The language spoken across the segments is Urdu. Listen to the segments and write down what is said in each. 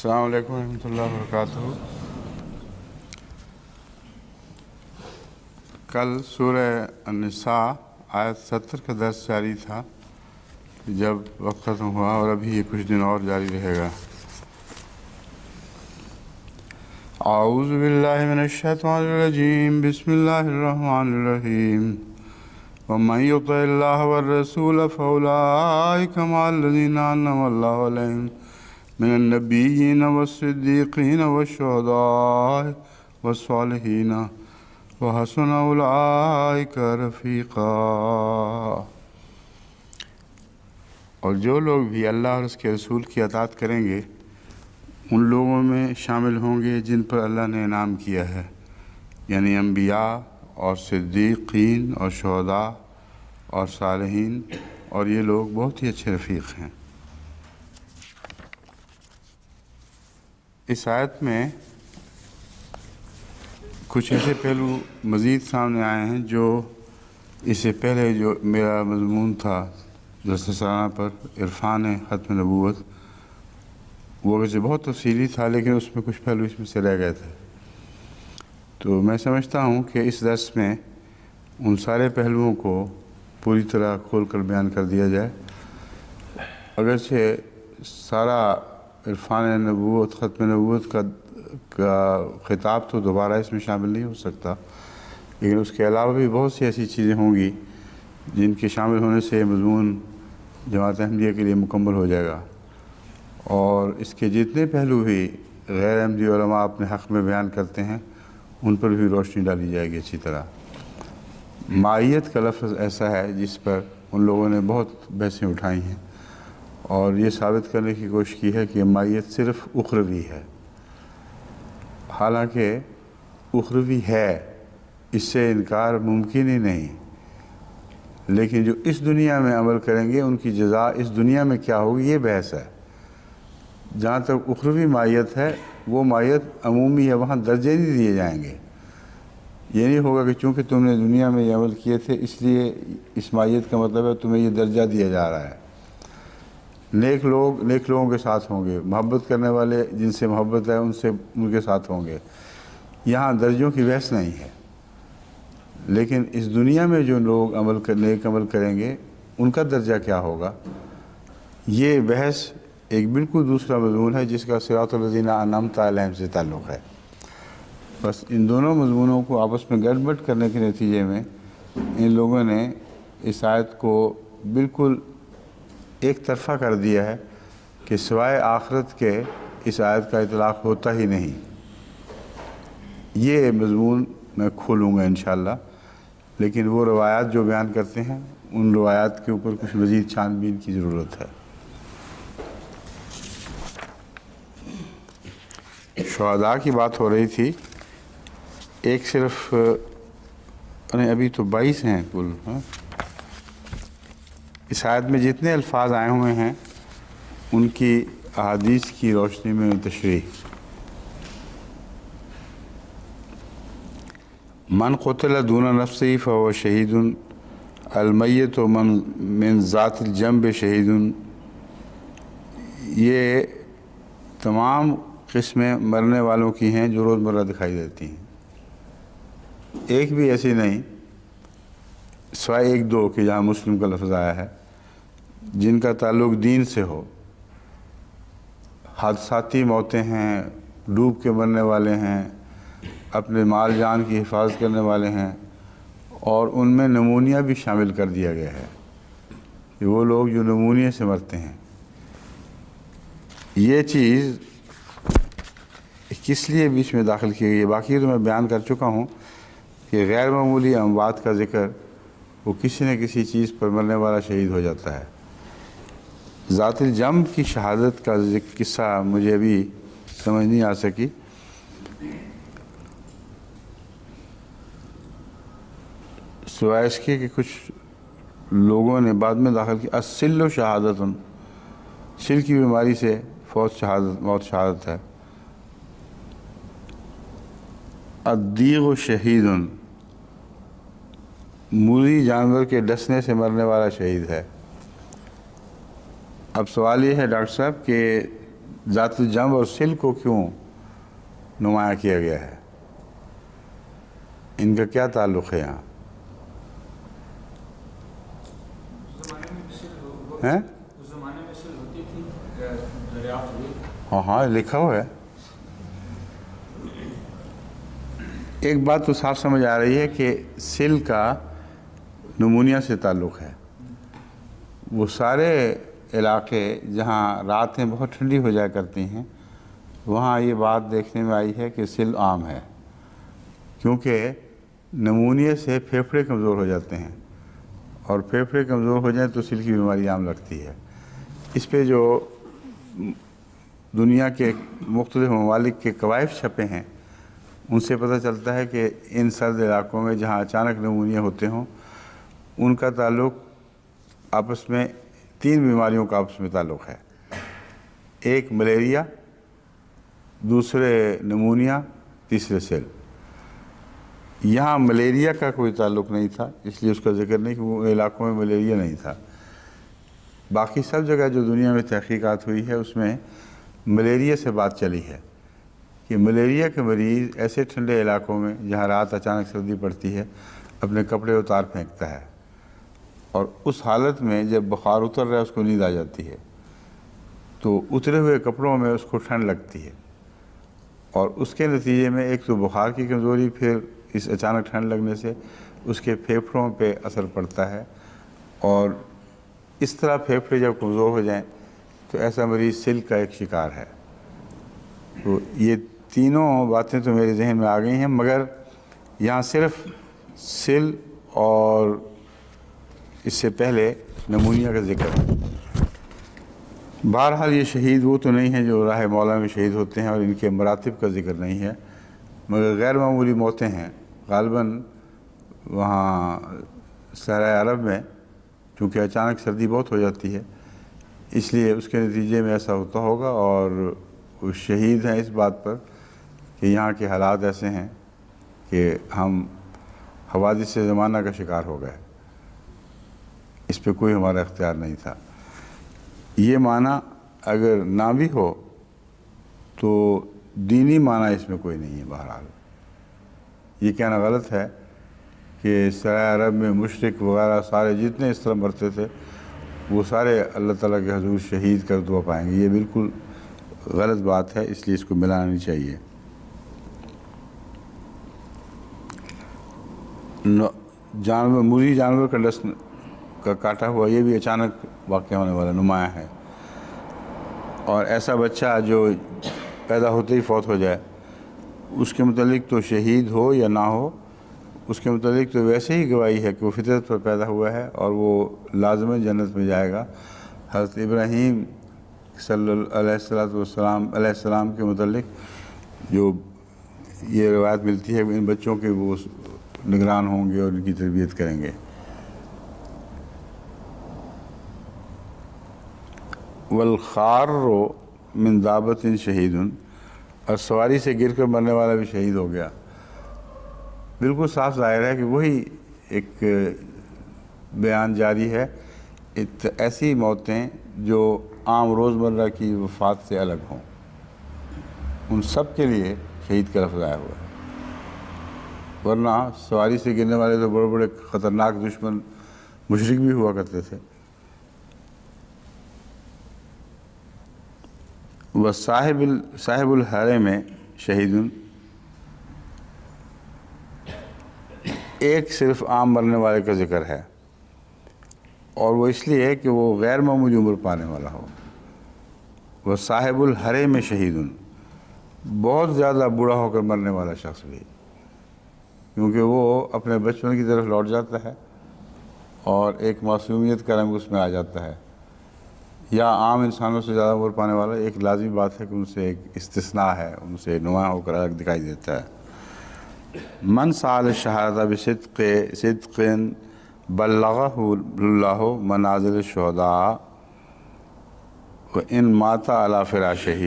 السلام علیکم ورحمۃ اللہ وبرکاتہ۔ کل سورہ النساء آیت 70 کا درس جاری تھا جب وقت ختم ہوا، اور ابھی یہ کچھ دن اور جاری رہے گا۔ اعوذ باللہ من الشیطان الرجیم، بسم اللہ الرحمن الرحیم۔ ومن یطع اللہ والرسول فاولئک مع الذین انعم اللہ علیہم من النبیین والصدیقین والشہداء والصالحین وحسن اولئک رفیقا۔ اور جو لوگ بھی اللہ اور اس کے رسول کی اطاعت کریں گے ان لوگوں میں شامل ہوں گے جن پر اللہ نے انعام کیا ہے، یعنی انبیاء اور صدیقین اور شہداء اور صالحین، اور یہ لوگ بہت ہی اچھے رفیق ہیں۔ اس آیت میں کچھ ایسے پہلو مزید سامنے آئے ہیں جو اس سے پہلے جو میرا مضمون تھا درس سالانہ پر عرفان ختم نبوت، وہ ویسے بہت تفصیلی تھا لیکن اس میں کچھ پہلو اس میں سے رہ گئے تھے۔ تو میں سمجھتا ہوں کہ اس درس میں ان سارے پہلوؤں کو پوری طرح کھول کر بیان کر دیا جائے۔ اگرچہ سارا عرفان نبوت ختم نبوت کا خطاب تو دوبارہ اس میں شامل نہیں ہو سکتا، لیکن اس کے علاوہ بھی بہت سی ایسی چیزیں ہوں گی جن کے شامل ہونے سے یہ مضمون جماعت احمدیہ کے لیے مکمل ہو جائے گا، اور اس کے جتنے پہلو بھی غیر احمدی علماء اپنے حق میں بیان کرتے ہیں ان پر بھی روشنی ڈالی جائے گی اچھی طرح۔ مائیت کا لفظ ایسا ہے جس پر ان لوگوں نے بہت بحثیں اٹھائی ہیں اور یہ ثابت کرنے کی کوشش کی ہے کہ مائیت صرف اخروی ہے، حالانکہ اخروی ہے، اس سے انکار ممکن ہی نہیں، لیکن جو اس دنیا میں عمل کریں گے ان کی جزا اس دنیا میں کیا ہوگی یہ بحث ہے۔ جہاں تک اخروی مائیت ہے وہ مائیت عمومی ہے، وہاں درجے نہیں دیے جائیں گے۔ یہ نہیں ہوگا کہ چونکہ تم نے دنیا میں یہ عمل کیے تھے اس لیے اس مائیت کا مطلب ہے تمہیں یہ درجہ دیا جا رہا ہے۔ نیک لوگوں کے ساتھ ہوں گے، محبت کرنے والے جن سے محبت ہے ان کے ساتھ ہوں گے، یہاں درجوں کی بحث نہیں ہے۔ لیکن اس دنیا میں جو لوگ نیک عمل کریں گے ان کا درجہ کیا ہوگا، یہ بحث ایک بالکل دوسرا مضمون ہے جس کا صراط الذین انعمت علیہم سے تعلق ہے۔ بس ان دونوں مضمونوں کو آپس میں گڑبڑ کرنے کے نتیجے میں ان لوگوں نے اس آیت کو بالکل ایک طرفہ کر دیا ہے کہ سوائے آخرت کے اس آیت کا اطلاق ہوتا ہی نہیں۔ یہ مضمون میں کھولوں گا انشاءاللہ، لیکن وہ روایات جو بیان کرتے ہیں ان روایات کے اوپر کچھ مزید چھان بین کی ضرورت ہے۔ شہداء کی بات ہو رہی تھی، ایک صرف ابھی تو 22 ہیں کل۔ اس آیت میں جتنے الفاظ آئے ہوئے ہیں ان کی احادیث کی روشنی میں تشریح۔ من قتل دون نفسه فهو شہید، المیت من ذات الجنب شہید، یہ تمام قسمیں مرنے والوں کی ہیں جو روزمرہ دکھائی دیتی ہیں، ایک بھی ایسی نہیں سوائے ایک دو کہ جہاں مسلم کا لفظ آیا ہے جن کا تعلق دین سے ہو۔ حادثاتی موتیں ہیں، ڈوب کے مرنے والے ہیں، اپنے مال جان کی حفاظت کرنے والے ہیں، اور ان میں نمونیا بھی شامل کر دیا گیا ہے کہ وہ لوگ جو نمونیے سے مرتے ہیں۔ یہ چیز کس لیے بیچ میں داخل کی گئی ہے؟ باقی تو میں بیان کر چکا ہوں کہ غیر معمولی اموات کا ذکر وہ کسی نہ کسی چیز پر مرنے والا شہید ہو جاتا ہے۔ ذات الجنب کی شہادت کا قصہ مجھے ابھی سمجھ نہیں آ سکی، سوائے اس کے کہ کچھ لوگوں نے بعد میں داخل کی السل شہادت، سل کی بیماری سے موت شہادت ہے۔ الدیغ شہید، موذی جانور کے ڈسنے سے مرنے والا شہید ہے۔ اب سوال یہ ہے ڈاکٹر صاحب کہ ذات الجنب اور سل کو کیوں نمایاں کیا گیا ہے؟ ان کا کیا تعلق ہے یہاں؟ ہیں؟ ہاں لکھا ہوا ہے. ایک بات تو صاف سمجھ آ رہی ہے کہ سل کا نمونیا سے تعلق ہے. وہ سارے علاقے جہاں راتیں بہت ٹھنڈی ہو جایا کرتی ہیں وہاں یہ بات دیکھنے میں آئی ہے کہ سل عام ہے، کیونکہ نمونیا سے پھیپھڑے کمزور ہو جاتے ہیں، اور پھیپھڑے کمزور ہو جائیں تو سل کی بیماری عام لگتی ہے. اس پہ جو دنیا کے مختلف ممالک کے قوائف چھپے ہیں ان سے پتہ چلتا ہے کہ ان سرد علاقوں میں جہاں اچانک نمونیا ہوتے ہوں ان کا تعلق آپس میں 3 بیماریوں کا آپس میں تعلق ہے. ایک ملیریا، دوسرے نمونیا، تیسرے سل. یہاں ملیریا کا کوئی تعلق نہیں تھا اس لیے اس کا ذکر نہیں کہ وہ علاقوں میں ملیریا نہیں تھا. باقی سب جگہ جو دنیا میں تحقیقات ہوئی ہے اس میں ملیریا سے بات چلی ہے کہ ملیریا کے مریض ایسے ٹھنڈے علاقوں میں جہاں رات اچانک سردی پڑتی ہے اپنے کپڑے اتار پھینکتا ہے، اور اس حالت میں جب بخار اتر رہا ہے اس کو نیند آ جاتی ہے تو اترے ہوئے کپڑوں میں اس کو ٹھنڈ لگتی ہے، اور اس کے نتیجے میں ایک تو بخار کی کمزوری، پھر اس اچانک ٹھنڈ لگنے سے اس کے پھیپھڑوں پہ اثر پڑتا ہے، اور اس طرح پھیپھڑے جب کمزور ہو جائیں تو ایسا مریض سل کا ایک شکار ہے. تو یہ تینوں باتیں تو میرے ذہن میں آ گئی ہیں، مگر یہاں صرف سل اور اس سے پہلے نمونیا کا ذکر ہے. بہرحال یہ شہید وہ تو نہیں ہیں جو راہ مولا میں شہید ہوتے ہیں اور ان کے مراتب کا ذکر نہیں ہے، مگر غیر معمولی موتیں ہیں. غالباً وہاں صحرائے عرب میں چونکہ اچانک سردی بہت ہو جاتی ہے اس لیے اس کے نتیجے میں ایسا ہوتا ہوگا، اور وہ شہید ہیں اس بات پر کہ یہاں کے حالات ایسے ہیں کہ ہم حوادث زمانہ کا شکار ہو گئے، اس پہ کوئی ہمارا اختیار نہیں تھا. یہ معنی اگر نہ بھی ہو تو دینی معنی اس میں کوئی نہیں ہے. بہرحال یہ کہنا غلط ہے کہ سرائے عرب میں مشرک وغیرہ سارے جتنے اس طرح مرتے تھے وہ سارے اللہ تعالیٰ کے حضور شہید کر دعا پائیں گے. یہ بالکل غلط بات ہے، اس لیے اس کو ملانا نہیں چاہیے. جانور، موذی جانور کا ڈس کا کاٹا ہوا یہ بھی اچانک واقع ہونے والا نمایاں ہے، اور ایسا بچہ جو پیدا ہوتے ہی فوت ہو جائے اس کے متعلق تو شہید ہو یا نہ ہو اس کے متعلق تو ویسے ہی گواہی ہے کہ وہ فطرت پر پیدا ہوا ہے اور وہ لازماً جنت میں جائے گا. حضرت ابراہیم صلی اللہ علیہ السلام کے متعلق جو یہ روایت ملتی ہے ان بچوں کے وہ نگران ہوں گے اور ان کی تربیت کریں گے. والخار من دابت شہید، اور سواری سے گر کر مرنے والا بھی شہید ہو گیا. بالکل صاف ظاہر ہے کہ وہی ایک بیان جاری ہے. ایسی موتیں جو عام روزمرہ کی وفات سے الگ ہوں ان سب کے لیے شہید کا لفظ آیا ہوا ہے، ورنہ سواری سے گرنے والے تو بڑے بڑے خطرناک دشمن مشرک بھی ہوا کرتے تھے. صاحب الحرم میں شہید، ایک صرف عام مرنے والے کا ذکر ہے، اور وہ اس لیے کہ وہ غیر معمولی عمر پانے والا ہو. وہ صاحب الحرم میں شہید، بہت زیادہ بوڑھا ہو کر مرنے والا شخص بھی، کیونکہ وہ اپنے بچپن کی طرف لوٹ جاتا ہے اور ایک معصومیت کا رنگ اس میں آ جاتا ہے. یا عام انسانوں سے زیادہ عمر پانے والا ایک لازمی بات ہے کہ ان سے ایک استثناء ہے، ان سے نمایاں ہو کر الگ دکھائی دیتا ہے. من سال الشہادہ بصدق بلغہ اللہ منازل الشہداء وان مات علی فراشہ.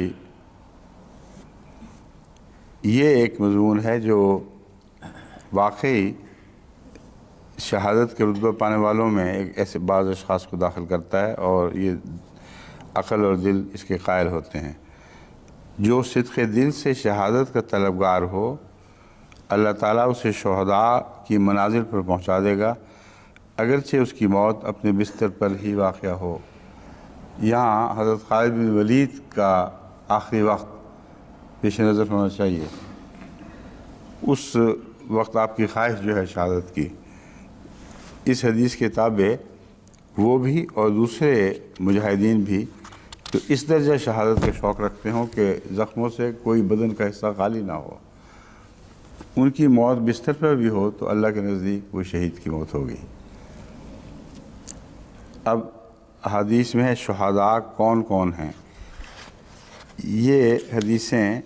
یہ ایک مضمون ہے جو واقعی شہادت کے رتبہ پانے والوں میں ایک ایسے بعض اشخاص کو داخل کرتا ہے، اور یہ عقل اور دل اس کے قائل ہوتے ہیں. جو صدق دل سے شہادت کا طلبگار ہو اللہ تعالیٰ اسے شہداء کی منازل پر پہنچا دے گا، اگرچہ اس کی موت اپنے بستر پر ہی واقع ہو۔ یہاں حضرت خالد بن ولید کا آخری وقت پیش نظر ہونا چاہیے۔ اس وقت آپ کی خواہش جو ہے شہادت کی، اس حدیث کے تابع وہ بھی اور دوسرے مجاہدین بھی تو اس درجہ شہادت کے شوق رکھتے ہوں کہ زخموں سے کوئی بدن کا حصہ خالی نہ ہو، ان کی موت بستر پر بھی ہو تو اللہ کے نزدیک وہ شہید کی موت ہوگی۔ اب حدیث میں ہے شہداء کون کون ہیں۔ یہ حدیثیں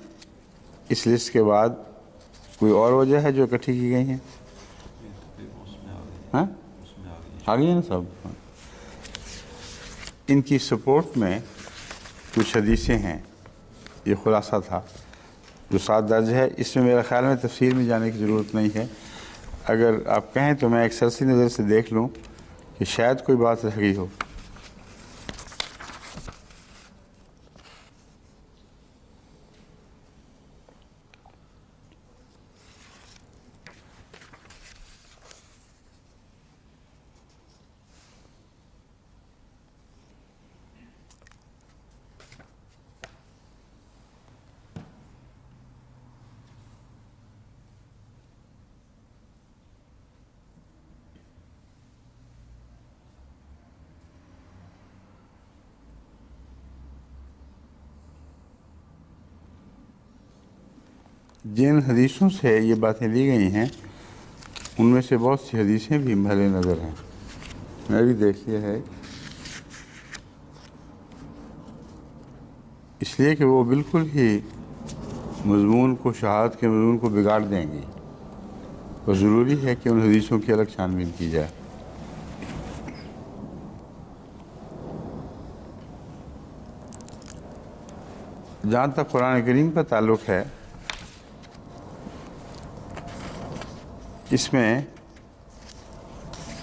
اس لسٹ کے بعد کوئی اور وجہ ہے جو اکٹھی کی گئی ہیں؟ ہاں آ گئی ہیں نا سب؟ ان کی سپورٹ میں کچھ حدیثیں ہیں، یہ خلاصہ تھا جو 7 درج ہے۔ اس میں میرا خیال میں تفسیر میں جانے کی ضرورت نہیں ہے، اگر آپ کہیں تو میں ایک سرسری نظر سے دیکھ لوں کہ شاید کوئی بات رہ گئی ہو۔ جن حدیثوں سے یہ باتیں لی گئی ہیں ان میں سے بہت سی حدیثیں بھی محل نظر ہیں، میں بھی دیکھ لیا ہے، اس لیے کہ وہ بالکل ہی مضمون کو، شہادت کے مضمون کو بگاڑ دیں گی، تو ضروری ہے کہ ان حدیثوں کی الگ چھان بین کی جائے۔ جہاں تک قرآن کریم کا تعلق ہے، اس میں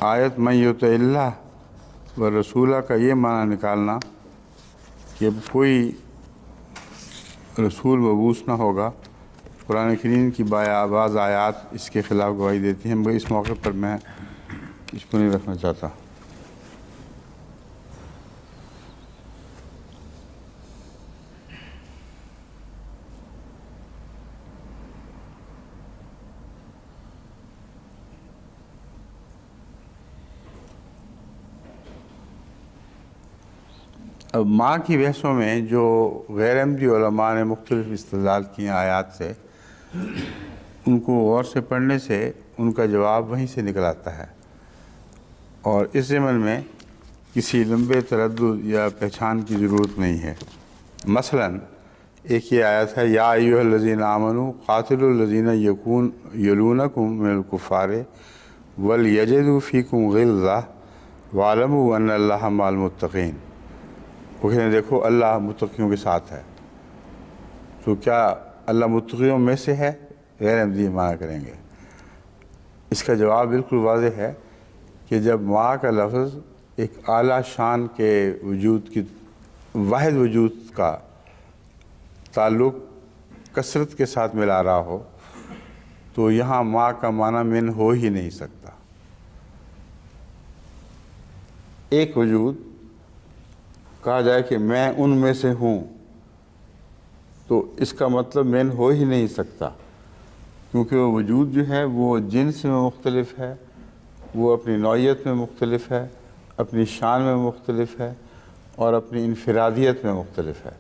آیت من یطع اللہ و رسولہ کا یہ معنی نکالنا کہ کوئی رسول مبعوث نہ ہوگا، قرآن کریم کی بعض آیات اس کے خلاف گواہی دیتی ہیں، مگر اس موقع پر میں اس کو نہیں رکھنا چاہتا۔ اب ماں کی بحثوں میں جو غیر احمدی علماء نے مختلف استدلال کیے آیات سے، ان کو غور سے پڑھنے سے ان کا جواب وہیں سے نکل آتا ہے، اور اس ضمن میں کسی لمبے تردد یا پہچان کی ضرورت نہیں ہے۔ مثلا ایک یہ آیت ہے یا ایھا الذین آمنوا قاتلوا الذین یلونکم من الکفار ولیجدوا فیکم غلظہ واعلموا ان اللہ مع المتقین۔ وہ کہتے ہیں دیکھو اللہ متقیوں کے ساتھ ہے، تو کیا اللہ متقیوں میں سے ہے؟ غیر احمدی معنی کریں گے۔ اس کا جواب بالکل واضح ہے کہ جب ماں کا لفظ ایک اعلیٰ شان کے وجود کی، واحد وجود کا تعلق کثرت کے ساتھ ملا رہا ہو تو یہاں ماں کا معنی من ہو ہی نہیں سکتا۔ ایک وجود کہا جائے کہ میں ان میں سے ہوں تو اس کا مطلب من ہو ہی نہیں سکتا، کیونکہ وہ وجود جو ہے وہ جنس میں مختلف ہے، وہ اپنی نوعیت میں مختلف ہے، اپنی شان میں مختلف ہے، اور اپنی انفرادیت میں مختلف ہے۔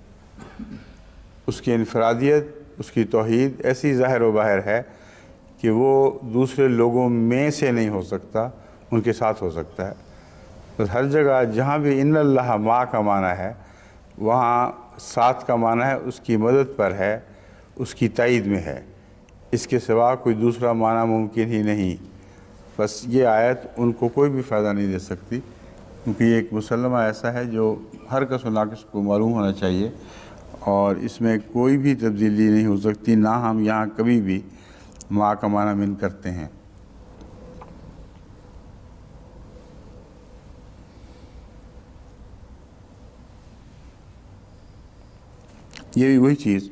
اس کی انفرادیت، اس کی توحید ایسی ظاہر و باہر ہے کہ وہ دوسرے لوگوں میں سے نہیں ہو سکتا، ان کے ساتھ ہو سکتا ہے۔ بس ہر جگہ جہاں بھی ان اللہ مع کا معنی ہے، وہاں ساتھ کا معنی ہے اس کی مدد پر ہے، اس کی تائید میں ہے، اس کے سوا کوئی دوسرا معنی ممکن ہی نہیں۔ بس یہ آیت ان کو کوئی بھی فائدہ نہیں دے سکتی، کیونکہ یہ ایک مسلمہ ایسا ہے جو ہر کس و ناقص کو معلوم ہونا چاہیے، اور اس میں کوئی بھی تبدیلی نہیں ہو سکتی، نہ ہم یہاں کبھی بھی مع کا معنی من کرتے ہیں۔ یہ بھی وہی چیز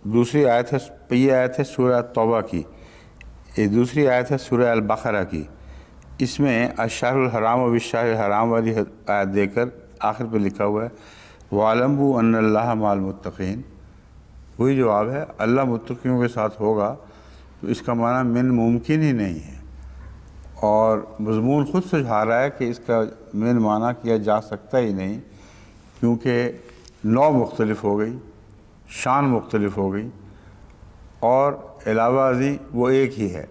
دوسری آیت ہے، یہ آیت ہے سورہ توبہ کی، یہ دوسری آیت ہے سورہ البقرہ کی۔ اس میں الشہر الحرام و بالشہر الحرام والی آیت دے کر آخر پہ لکھا ہوا ہے وَاعْلَمُوا أَنَّ اللَّهَ مَعَ الْمُتَّقِينَ۔ وہی جواب ہے، اللہ متقیوں کے ساتھ ہوگا، تو اس کا معنی من ممکن ہی نہیں ہے، اور مضمون خود سجھا رہا ہے کہ اس کا من معنی کیا جا سکتا ہی نہیں، کیونکہ نوع مختلف ہو گئی، شان مختلف ہو گئی، اور علاوہ ازیں وہ ایک ہی ہے،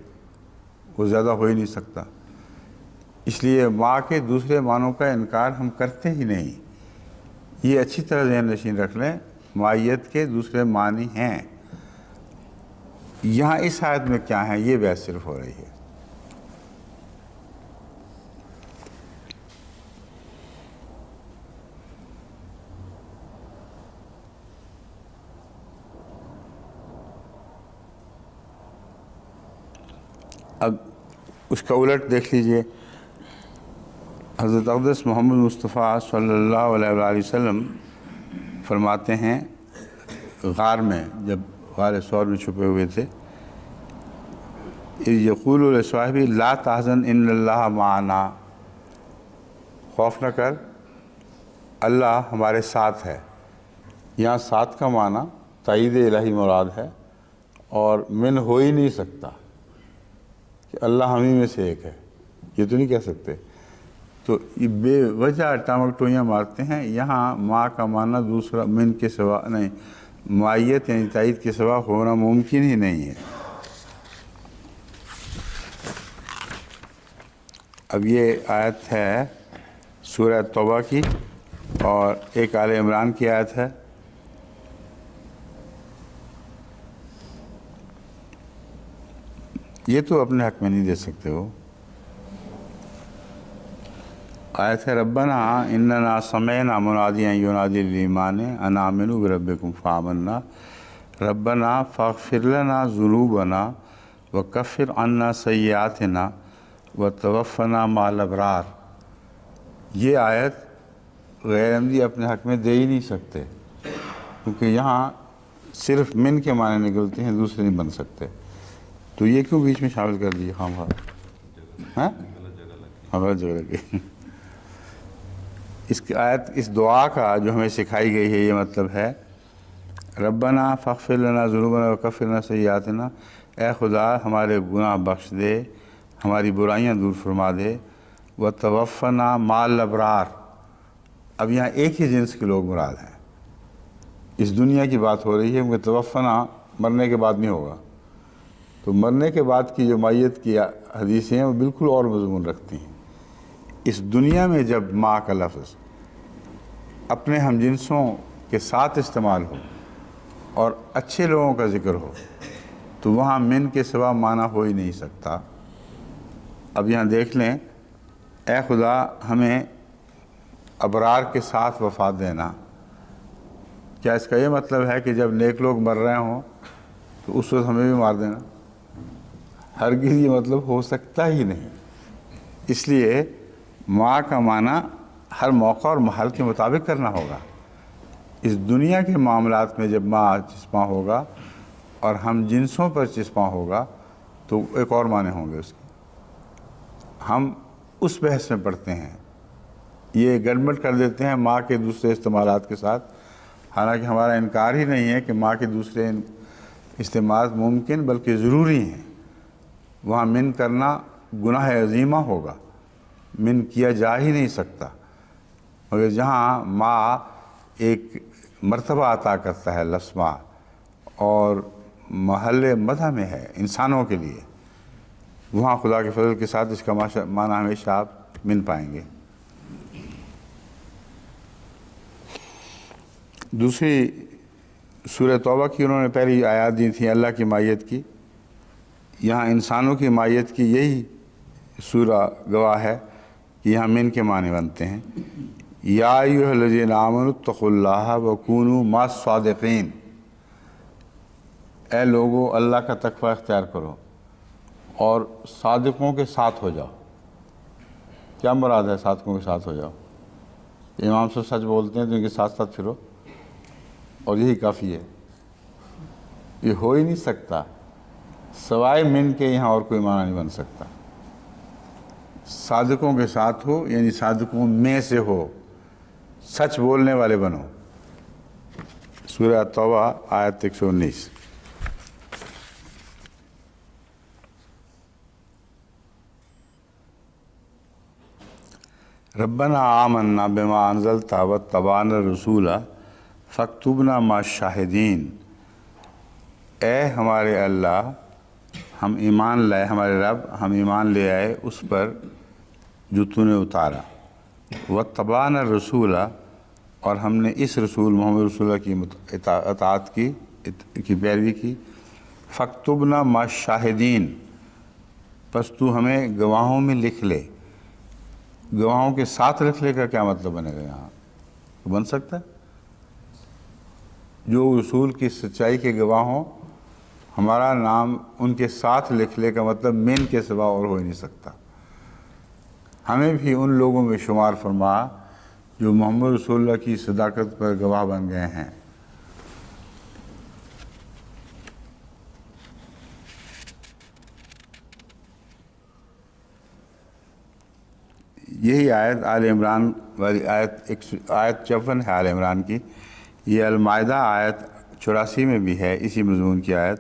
وہ زیادہ ہو ہی نہیں سکتا۔ اس لیے ماں کے دوسرے معنوں کا انکار ہم کرتے ہی نہیں۔ یہ اچھی طرح ذہن نشین رکھ لیں، مائیت کے دوسرے معنی ہیں۔ یہاں اس آیت میں کیا ہیں، یہ بحث صرف ہو رہی ہے۔ اب اس کا الٹ دیکھ لیجئے، حضرت اقدس محمد مصطفیٰ صلی اللہ علیہ وآلہ وسلم فرماتے ہیں، غار میں جب غار ثور میں چھپے ہوئے تھے، اذ یقول لصاحبہ لا تحزن ان اللہ معنا، خوف نہ کر، اللہ ہمارے ساتھ ہے۔ یہاں ساتھ کا معنی تائید الہی مراد ہے، اور من ہو ہی نہیں سکتا کہ اللہ ہمیں میں سے ایک ہے، یہ تو نہیں کہہ سکتے۔ تو یہ بے وجہ ٹامک ٹوئیاں مارتے ہیں۔ یہاں ماں کا معنی دوسرا من کے سوا نہیں، مائیت یعنی تائید کے سوا ہونا ممکن ہی نہیں ہے۔ اب یہ آیت ہے سورہ توبہ کی، اور ایک آل عمران کی آیت ہے۔ یہ تو اپنے حق میں نہیں دے سکتے ہو۔ آیت ہے ربنا اننا سمعنا منادیا ینادی للایمان ان آمنوا بربکم فآمنا ربنا فاغفر لنا ذنوبنا وکفر عنا سیئاتنا وتوفنا مع الابرار۔ یہ آیت غیر عمدی اپنے حق میں دے ہی نہیں سکتے، کیونکہ یہاں صرف من کے معنی نکلتے ہیں، دوسرے نہیں بن سکتے۔ تو یہ کیوں بیچ میں شامل کر دیے خام خواہ؟ ہاں غلط جگہ لگی۔ اس کی آیت، اس دعا کا جو ہمیں سکھائی گئی ہے، یہ مطلب ہے ربنا فاغفر لنا ذنوبنا وکفر عنا سیئاتنا، اے خدا ہمارے گناہ بخش دے، ہماری برائیاں دور فرما دے، وتوفنا مع الابرار۔ اب یہاں ایک ہی جنس کے لوگ مراد ہیں، اس دنیا کی بات ہو رہی ہے، کیونکہ توفنا مرنے کے بعد نہیں ہوگا۔ تو مرنے کے بعد کی جو مائیت کی حدیثیں ہیں وہ بالکل اور مضمون رکھتی ہیں۔ اس دنیا میں جب ماں کا لفظ اپنے ہم جنسوں کے ساتھ استعمال ہو اور اچھے لوگوں کا ذکر ہو، تو وہاں من کے سوا معنی ہو ہی نہیں سکتا۔ اب یہاں دیکھ لیں، اے خدا ہمیں ابرار کے ساتھ وفات دینا، کیا اس کا یہ مطلب ہے کہ جب نیک لوگ مر رہے ہوں تو اس وقت ہمیں بھی مار دینا؟ ہرگز یہ مطلب ہو سکتا ہی نہیں۔ اس لیے ماں کا معنی ہر موقع اور محل کے مطابق کرنا ہوگا۔ اس دنیا کے معاملات میں جب ماں چسپاں ہوگا اور ہم جنسوں پر چسپاں ہوگا تو ایک اور معنی ہوں گے اس کے۔ ہم اس بحث میں پڑھتے ہیں، یہ گڑبڑ کر دیتے ہیں ماں کے دوسرے استعمالات کے ساتھ، حالانکہ ہمارا انکار ہی نہیں ہے کہ ماں کے دوسرے استعمالات ممکن بلکہ ضروری ہیں۔ وہاں من کرنا گناہ عظیمہ ہوگا، من کیا جا ہی نہیں سکتا، مگر جہاں ماں ایک مرتبہ عطا کرتا ہے لفظ ماں، اور محل مدح میں ہے انسانوں کے لیے، وہاں خدا کے فضل کے ساتھ اس کا معنی ہمیشہ آپ من پائیں گے۔ دوسری سورہ توبہ کی انہوں نے پہلی آیات دی تھیں اللہ کی مائیت کی، یہاں انسانوں کی مائیت کی یہی سورہ گواہ ہے کہ یہاں من کے معنی بنتے ہیں۔ یا ایھا الذین آمنوا اتقوا اللہ وکونوا مع الصادقین، اے لوگو اللہ کا تقوی اختیار کرو اور صادقوں کے ساتھ ہو جاؤ۔ کیا مراد ہے صادقوں کے ساتھ ہو جاؤ؟ امام صاحب سچ بولتے ہیں تو ان کے ساتھ ساتھ پھرو، اور یہی کافی ہے۔ یہ ہو ہی نہیں سکتا، سوائے من کے یہاں اور کوئی معنی نہیں بن سکتا۔ صادقوں کے ساتھ ہو یعنی صادقوں میں سے ہو، سچ بولنے والے بنو۔ سورہ توبہ آیت 119۔ ربنا آمنا بما انزلت واتبعنا الرسول فاکتبنا مع الشاہدین۔ اے ہمارے اللہ، ہم ایمان لائے، ہمارے رب ہم ایمان لے آئے اس پر جو تو نے اتارا، واتبعنا الرسول، اور ہم نے اس رسول محمد رسول اللہ کی اطاعت کی پیروی کی، فاکتبنا مع الشاہدین، پس تو ہمیں گواہوں میں لکھ لے۔ گواہوں کے ساتھ لکھ لے کا کیا مطلب بنے گا یہاں؟ بن سکتا ہے؟ جو رسول کی سچائی کے گواہ ہوں، ہمارا نام ان کے ساتھ لکھ لے کا مطلب من کے سوا اور ہو ہی نہیں سکتا۔ ہمیں بھی ان لوگوں میں شمار فرما جو محمد رسول اللہ کی صداقت پر گواہ بن گئے ہیں۔ یہی آیت آل عمران والی آیت 54 ہے آل عمران کی، یہ المائدہ آیت 84 میں بھی ہے، اسی مضمون کی آیت۔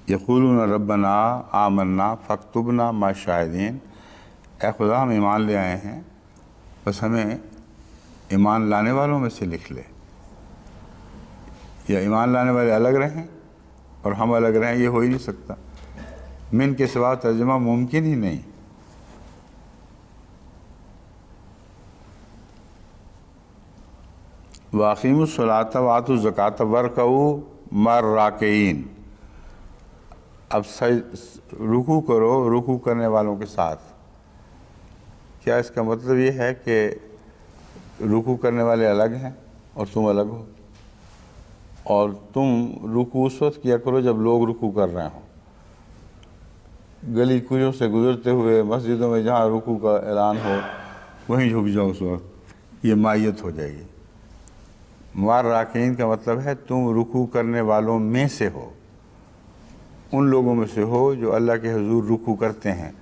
یقولون ربنا آمنا فاکتبنا مع الشاہدین، اے خدا ہم ایمان لے آئے ہیں، بس ہمیں ایمان لانے والوں میں سے لکھ لے۔ یا ایمان لانے والے الگ رہیں اور ہم الگ رہیں، یہ ہو ہی نہیں سکتا۔ من کے سوا ترجمہ ممکن ہی نہیں۔ وَأَقِیمُوا الصَّلَاةَ وَآتُوا الزَّکَاةَ وَارْکَعُوا مَعَ الرَّاکعِینَ، اب رکوع کرو رکوع کرنے والوں کے ساتھ۔ کیا اس کا مطلب یہ ہے کہ رکوع کرنے والے الگ ہیں اور تم الگ ہو؟ اور تم رکوع اس وقت کیا کرو جب لوگ رکوع کر رہے ہوں، گلی کوچوں سے گزرتے ہوئے مسجدوں میں جہاں رکوع کا اعلان ہو وہیں جھک جاؤ، اس وقت یہ مائیت ہو جائے گی۔ مار راکعین کا مطلب ہے تم رکوع کرنے والوں میں سے ہو، ان لوگوں میں سے ہو جو اللہ کے حضور رکوع کرتے ہیں۔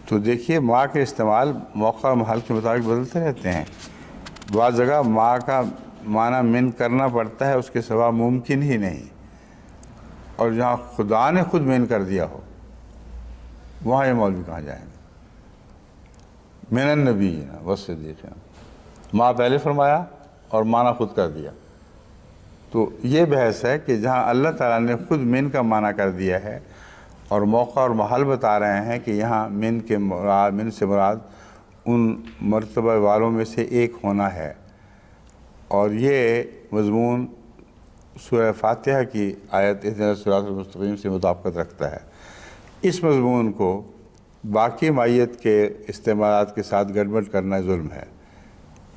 تو دیکھیے ماں کے استعمال موقع اور محل کے مطابق بدلتے رہتے ہیں۔ بعض جگہ ماں کا معنی من کرنا پڑتا ہے، اس کے سوا ممکن ہی نہیں، اور جہاں خدا نے خود من کر دیا ہو وہاں یہ مولوی کہاں جائیں گے؟ من النبیین والصدیقین، ماں پہلے فرمایا اور معنی خود کر دیا۔ تو یہ بحث ہے کہ جہاں اللہ تعالیٰ نے خود من کا معنی کر دیا ہے اور موقع اور محل بتا رہے ہیں کہ یہاں من سے مراد ان مرتبہ والوں میں سے ایک ہونا ہے، اور یہ مضمون سورہ فاتحہ کی آیت اہدنا الصراط المستقیم سے مطابقت رکھتا ہے۔ اس مضمون کو باقی مائیت کے استعمالات کے ساتھ گڑبڑ کرنا ظلم ہے،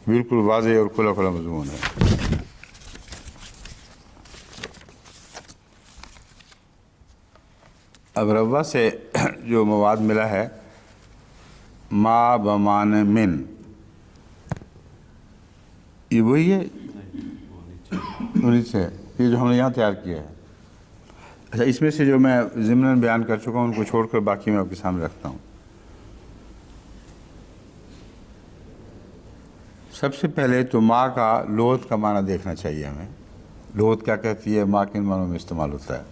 بالکل واضح اور کھلا کھلا مضمون ہے۔ اب روا سے جو مواد ملا ہے، ما بمان من، یہ وہی ہے سے یہ جو ہم نے یہاں تیار کیا ہے۔ اچھا، اس میں سے جو میں ضمناً بیان کر چکا ہوں ان کو چھوڑ کر باقی میں آپ کے سامنے رکھتا ہوں۔ سب سے پہلے تو ماں کا لغت کا معنی دیکھنا چاہیے ہمیں، لغت کیا کہتی ہے، ماں کن معنوں میں استعمال ہوتا ہے۔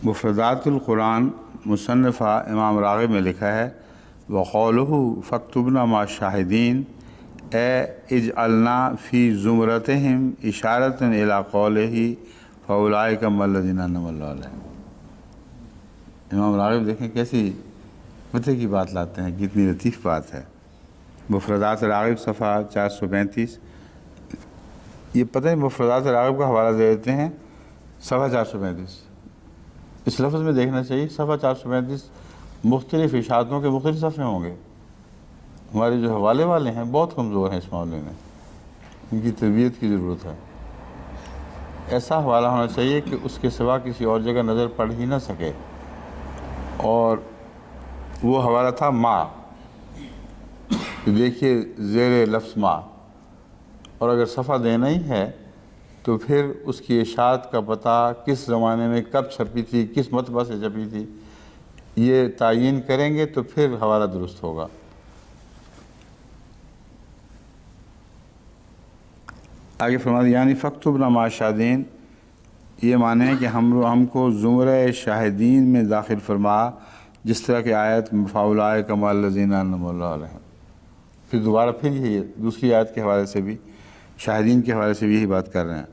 مفردات القرآن مصنفہ امام راغب میں لکھا ہے، وَقَوْلُهُ فَاكْتُبْنَا مَعَ الشَّاهِدِينَ اے اجعلنا فی زمرتہم اشارۃ الی قولہ فاولئک هم الذین انعم اللہ علیہم۔ امام راغب دیکھیں کیسی پتہ کی بات لاتے ہیں، کتنی لطیف بات ہے۔ مفردات راغب صفحہ 435، یہ پتہ ہے مفردات راغب کا حوالہ دے دیتے ہیں صفحہ 435۔ اس لفظ میں دیکھنا چاہیے، صفحہ 435 مختلف اشاعتوں کے مختلف صفحے ہوں گے۔ ہمارے جو حوالے والے ہیں بہت کمزور ہیں اس معاملے میں، ان کی تربیت کی ضرورت ہے۔ ایسا حوالہ ہونا چاہیے کہ اس کے سوا کسی اور جگہ نظر پڑ ہی نہ سکے، اور وہ حوالہ تھا ماں، دیکھیے زیر لفظ ماں، اور اگر صفحہ دینا ہی ہے تو پھر اس کی اشاعت کا پتہ کس زمانے میں کب چھپی تھی، کس مطبع سے چھپی تھی، یہ تعین کریں گے تو پھر حوالہ درست ہوگا۔ آگے فرمایا یعنی فاکتبنا مع الشاہدین، یہ معنی ہے کہ ہم کو زمرہ شاہدین میں داخل فرما، جس طرح کہ آیت فاولئک مع الذین انعم اللہ علیہم۔ پھر دوبارہ پھر یہی دوسری آیت کے حوالے سے بھی، شاہدین کے حوالے سے بھی یہی بات کر رہے ہیں۔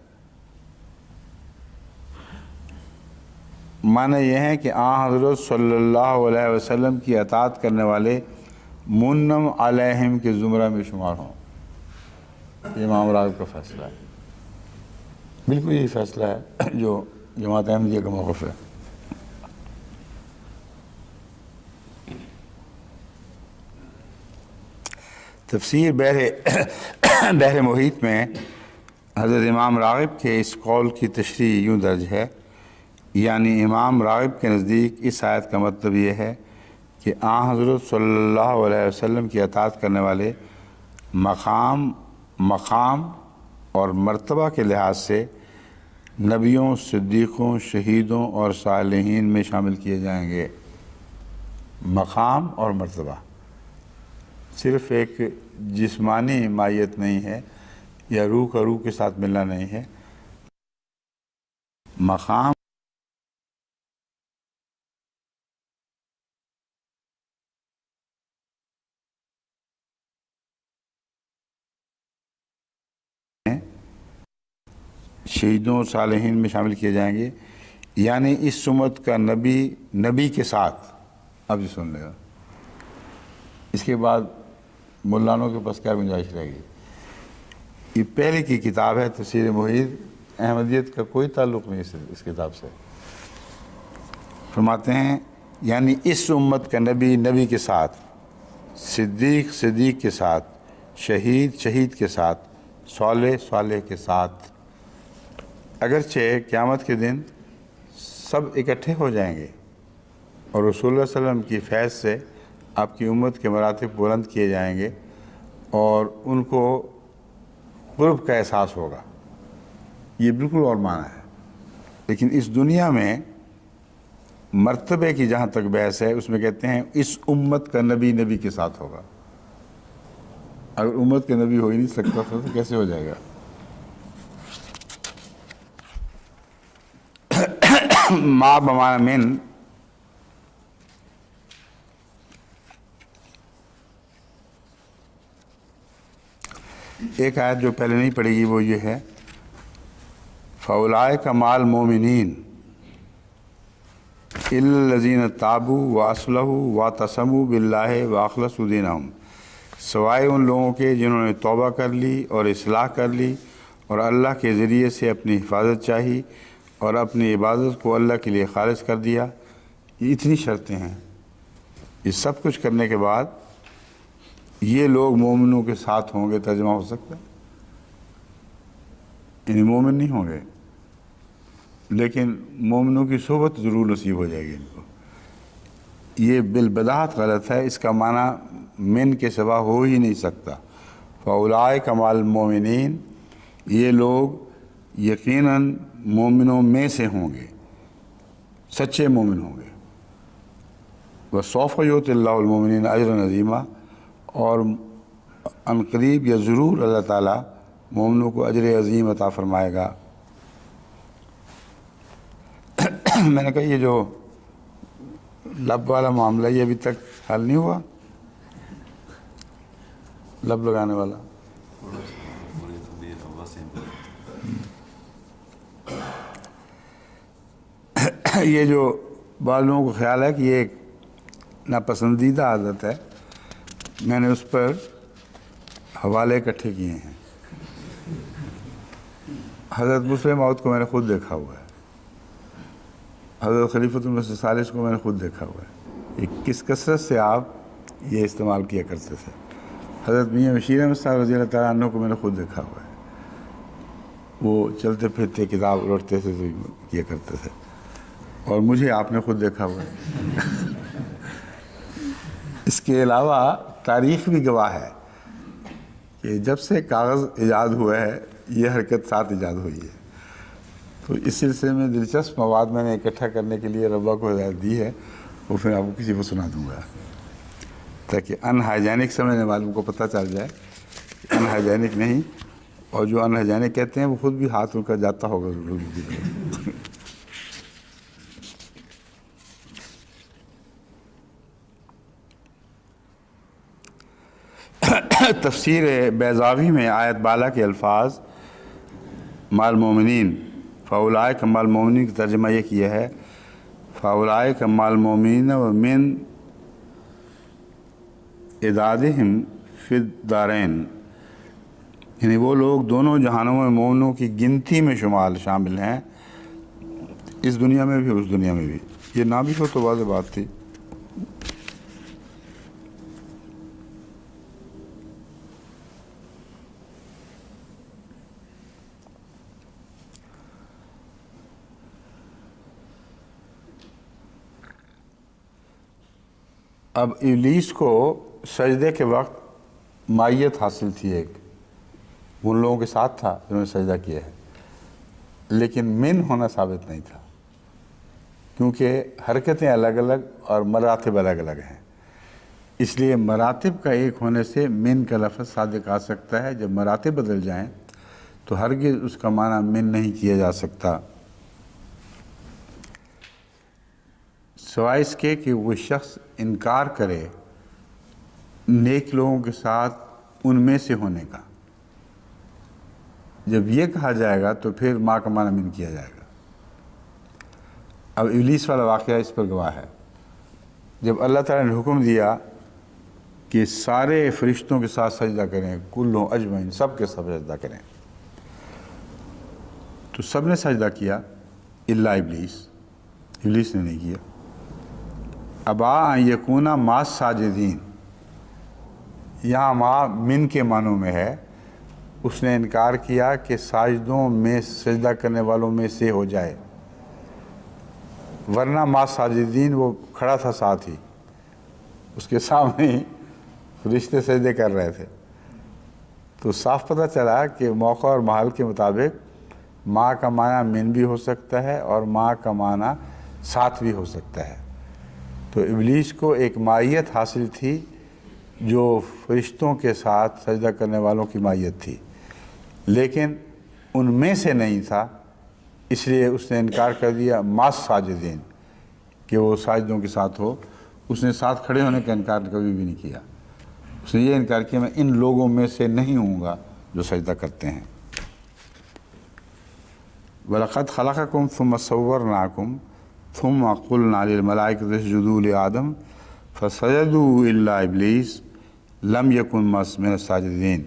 معنی یہ ہے کہ حضرت صلی اللہ علیہ وسلم کی اطاعت کرنے والے منعم علیہم کے زمرہ میں شمار ہوں۔ یہ امام راغب کا فیصلہ ہے، بالکل یہی فیصلہ ہے جو جماعت احمدیہ کا موقف ہے۔ تفسیر بحر محیط میں حضرت امام راغب کے اس قول کی تشریح یوں درج ہے، یعنی امام راغب کے نزدیک اس آیت کا مطلب یہ ہے کہ حضرت صلی اللہ علیہ وسلم کی اطاعت کرنے والے مقام اور مرتبہ کے لحاظ سے نبیوں، صدیقوں، شہیدوں اور صالحین میں شامل کیے جائیں گے۔ مقام اور مرتبہ صرف ایک جسمانی مائیت نہیں ہے یا روح کا روح کے ساتھ ملنا نہیں ہے، مقام شہیدوں صالحین میں شامل کیے جائیں گے، یعنی اس امت کا نبی کے ساتھ۔ اب یہ سن لے گا، اس کے بعد مولانوں کے پاس کیا گنجائش رہے گی۔ یہ پہلے کی کتاب ہے تفسیر محیط، احمدیت کا کوئی تعلق نہیں اس کتاب سے۔ فرماتے ہیں یعنی اس امت کا نبی کے ساتھ، صدیق کے ساتھ، شہید کے ساتھ، صالح کے ساتھ۔ اگرچہ قیامت کے دن سب اکٹھے ہو جائیں گے اور رسول اللہ صلی اللہ علیہ وسلم کی فیض سے آپ کی امت کے مراتب بلند کیے جائیں گے اور ان کو قرب کا احساس ہوگا، یہ بالکل اور معنی ہے۔ لیکن اس دنیا میں مرتبے کی جہاں تک بحث ہے، اس میں کہتے ہیں اس امت کا نبی کے ساتھ ہوگا۔ اگر امت کا نبی ہو ہی نہیں سکتا تو کیسے ہو جائے گا؟ ما بمعنی من، ایک آیت جو پہلے نہیں پڑھے گی وہ یہ ہے فَأُولَٰئِكَ مَعَ الْمُؤْمِنِينَ إِلَّا الَّذِينَ تَابُوا وَأَصْلَحُوا وَاعْتَصَمُوا بِاللَّهِ وَأَخْلَصُوا دِينَهُمْ، سوائے ان لوگوں کے جنہوں نے توبہ کر لی اور اصلاح کر لی اور اللہ کے ذریعے سے اپنی حفاظت چاہی اور اپنی عبادت کو اللہ کے لیے خالص کر دیا۔ یہ اتنی شرطیں ہیں۔ یہ سب کچھ کرنے کے بعد یہ لوگ مومنوں کے ساتھ ہوں گے، ترجمہ ہو سکتا ہے، یعنی مومن نہیں ہوں گے لیکن مومنوں کی صحبت ضرور نصیب ہو جائے گی ان کو۔ یہ بالبداہت غلط ہے، اس کا معنی من کے سوا ہو ہی نہیں سکتا۔ فَأُولَٰئِكَ مَعَ الْمُؤْمِنِينَ، یہ لوگ یقیناً مومنوں میں سے ہوں گے، سچے مومن ہوں گے۔ وَسَوْفَ يُؤْتِ اللَّهُ الْمُؤْمِنِينَ أَجْرًا عَظِيمًا، اور عنقریب یا ضرور اللہ تعالیٰ مومنوں کو اجر عظیم عطا فرمائے گا۔ میں نے کہا یہ جو لب والا معاملہ یہ ابھی تک حل نہیں ہوا، لب لگانے والا۔ یہ جو بعض لوگوں کو خیال ہے کہ یہ ایک ناپسندیدہ عادت ہے، میں نے اس پر حوالے اکٹھے کیے ہیں۔ حضرت مسلم موعود کو میں نے خود دیکھا ہوا ہے، حضرت خلیفۃ المسیح الثالث کو میں نے خود دیکھا ہوا ہے، یہ کس کثرت سے آپ یہ استعمال کیا کرتے تھے۔ حضرت میاں بشیر احمد صاحب رضی اللہ تعالیٰ عنہ کو میں نے خود دیکھا ہوا ہے، وہ چلتے پھرتے کتاب لوٹتے تھے تو کیا کرتے تھے، اور مجھے آپ نے خود دیکھا ہوا ہے۔ اس کے علاوہ تاریخ بھی گواہ ہے کہ جب سے کاغذ ایجاد ہوا ہے یہ حرکت ساتھ ایجاد ہوئی ہے۔ تو اس سلسلے میں دلچسپ مواد میں نے اکٹھا کرنے کے لیے ربا کو ہدایت دی ہے، وہ پھر آپ کو کسی کو سنا دوں گا تاکہ ان ہائیجینک سمجھنے والوں کو پتہ چل جائے ان ہائیجینک نہیں، اور جو ان ہائیجینک کہتے ہیں وہ خود بھی ہاتھ ان کا جاتا ہوگا ضرور۔ تفسیر بیضاوی میں آیت بالا کے الفاظ مال مومنین فاولائک مال مومنین کا ترجمہ یہ کیا ہے فاولائک مال مومنین ومن اعدادہم فی الدارین، یعنی وہ لوگ دونوں جہانوں میں مومنوں کی گنتی میں شامل ہیں، اس دنیا میں بھی اور اس دنیا میں بھی۔ یہ نہ بھی ہو تو واضح بات تھی۔ اب ابلیس کو سجدے کے وقت مائیت حاصل تھی، ایک ان لوگوں کے ساتھ تھا جنہوں نے سجدہ کیا ہے، لیکن من ہونا ثابت نہیں تھا، کیونکہ حرکتیں الگ الگ اور مراتب الگ الگ ہیں، اس لیے مراتب کا ایک ہونے سے من کا لفظ صادق آ سکتا ہے۔ جب مراتب بدل جائیں تو ہرگز اس کا معنی من نہیں کیا جا سکتا، سوائے اس کے کہ وہ شخص انکار کرے نیک لوگوں کے ساتھ ان میں سے ہونے کا۔ جب یہ کہا جائے گا تو پھر ماں کا معنی من کیا جائے گا۔ اب ابلیس والا واقعہ اس پر گواہ ہے۔ جب اللہ تعالیٰ نے حکم دیا کہ سارے فرشتوں کے ساتھ سجدہ کریں، کلوں اجمعین، سب کے سب سجدہ کریں، تو سب نے سجدہ کیا الا ابلیس، ابلیس نے نہیں کیا۔ ابا ان یکون مع ساجدین، یہاں مع من کے معنوں میں ہے، اس نے انکار کیا کہ ساجدوں میں سجدہ کرنے والوں میں سے ہو جائے، ورنہ مع ساجدین وہ کھڑا تھا ساتھ ہی، اس کے سامنے ہی فرشتے سجدے کر رہے تھے۔ تو صاف پتہ چلا کہ موقع اور محل کے مطابق مع کا معنی من بھی ہو سکتا ہے اور مع کا معنی ساتھ بھی ہو سکتا ہے۔ تو ابلیس کو ایک مائیت حاصل تھی جو فرشتوں کے ساتھ سجدہ کرنے والوں کی مائیت تھی، لیکن ان میں سے نہیں تھا، اس لیے اس نے انکار کر دیا مع ساجدین کہ وہ ساجدوں کے ساتھ ہو۔ اس نے ساتھ کھڑے ہونے کا انکار کبھی بھی نہیں کیا، اس نے یہ انکار کیا میں ان لوگوں میں سے نہیں ہوں گا جو سجدہ کرتے ہیں۔ وَلَقَدْ خَلَقَكُمْ ثُمَّ صَوَّرْنَاكُمْ ثُمَّ قُلْنَا لِلْمَلَائِكَةِ اسْجُدُوا لِآدَمَ فَسَجَدُوا إِلَّا إِبْلِيسَ لَمْ يَكُنْ مِنَ السَّاجِدِينَ،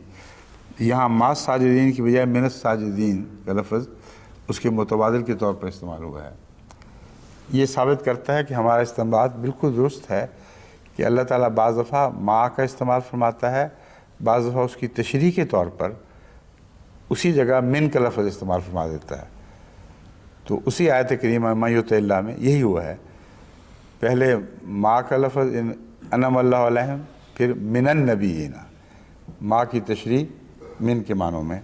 یہاں مع ساجدین کی بجائے من الساجدین کا لفظ اس کے متبادل کے طور پر استعمال ہوا ہے۔ یہ ثابت کرتا ہے کہ ہمارا استنباط بالکل درست ہے کہ اللہ تعالیٰ بعض دفعہ مع کا استعمال فرماتا ہے، بعض دفعہ اس کی تشریح کے طور پر اسی جگہ من کا لفظ استعمال فرما دیتا ہے۔ تو اسی آیت کریمہ من یطع اللہ میں یہی ہوا ہے، پہلے مع کا لفظ انعم اللہ علیہم، پھر من النبیین، مع کی تشریح من کے معنوں میں۔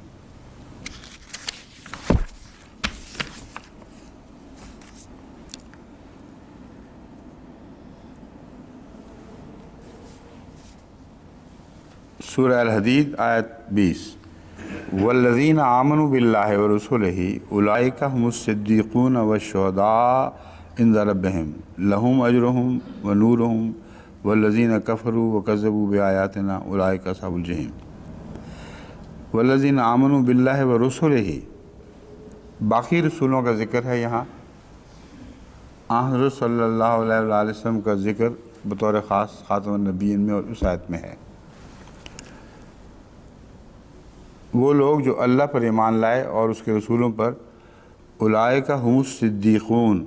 سورہ الحدید آیت 20، والذین آمنوا باللہ ورسلہ اولئک هم الصدیقون والشہداء عند ربہم لہم اجرہم ونورہم والذین کفروا وکذبوا بآیاتنا اولئک اصحاب الجحیم۔ والذین آمنوا باللہ ورسلہ، باقی رسولوں کا ذکر ہے یہاں، حضرت صلی اللہ علیہ وآلہ وسلم کا ذکر بطور خاص خاتم النبیین میں اور اس آیت میں ہے۔ وہ لوگ جو اللہ پر ایمان لائے اور اس کے رسولوں پر، اولئک هم الصدیقون،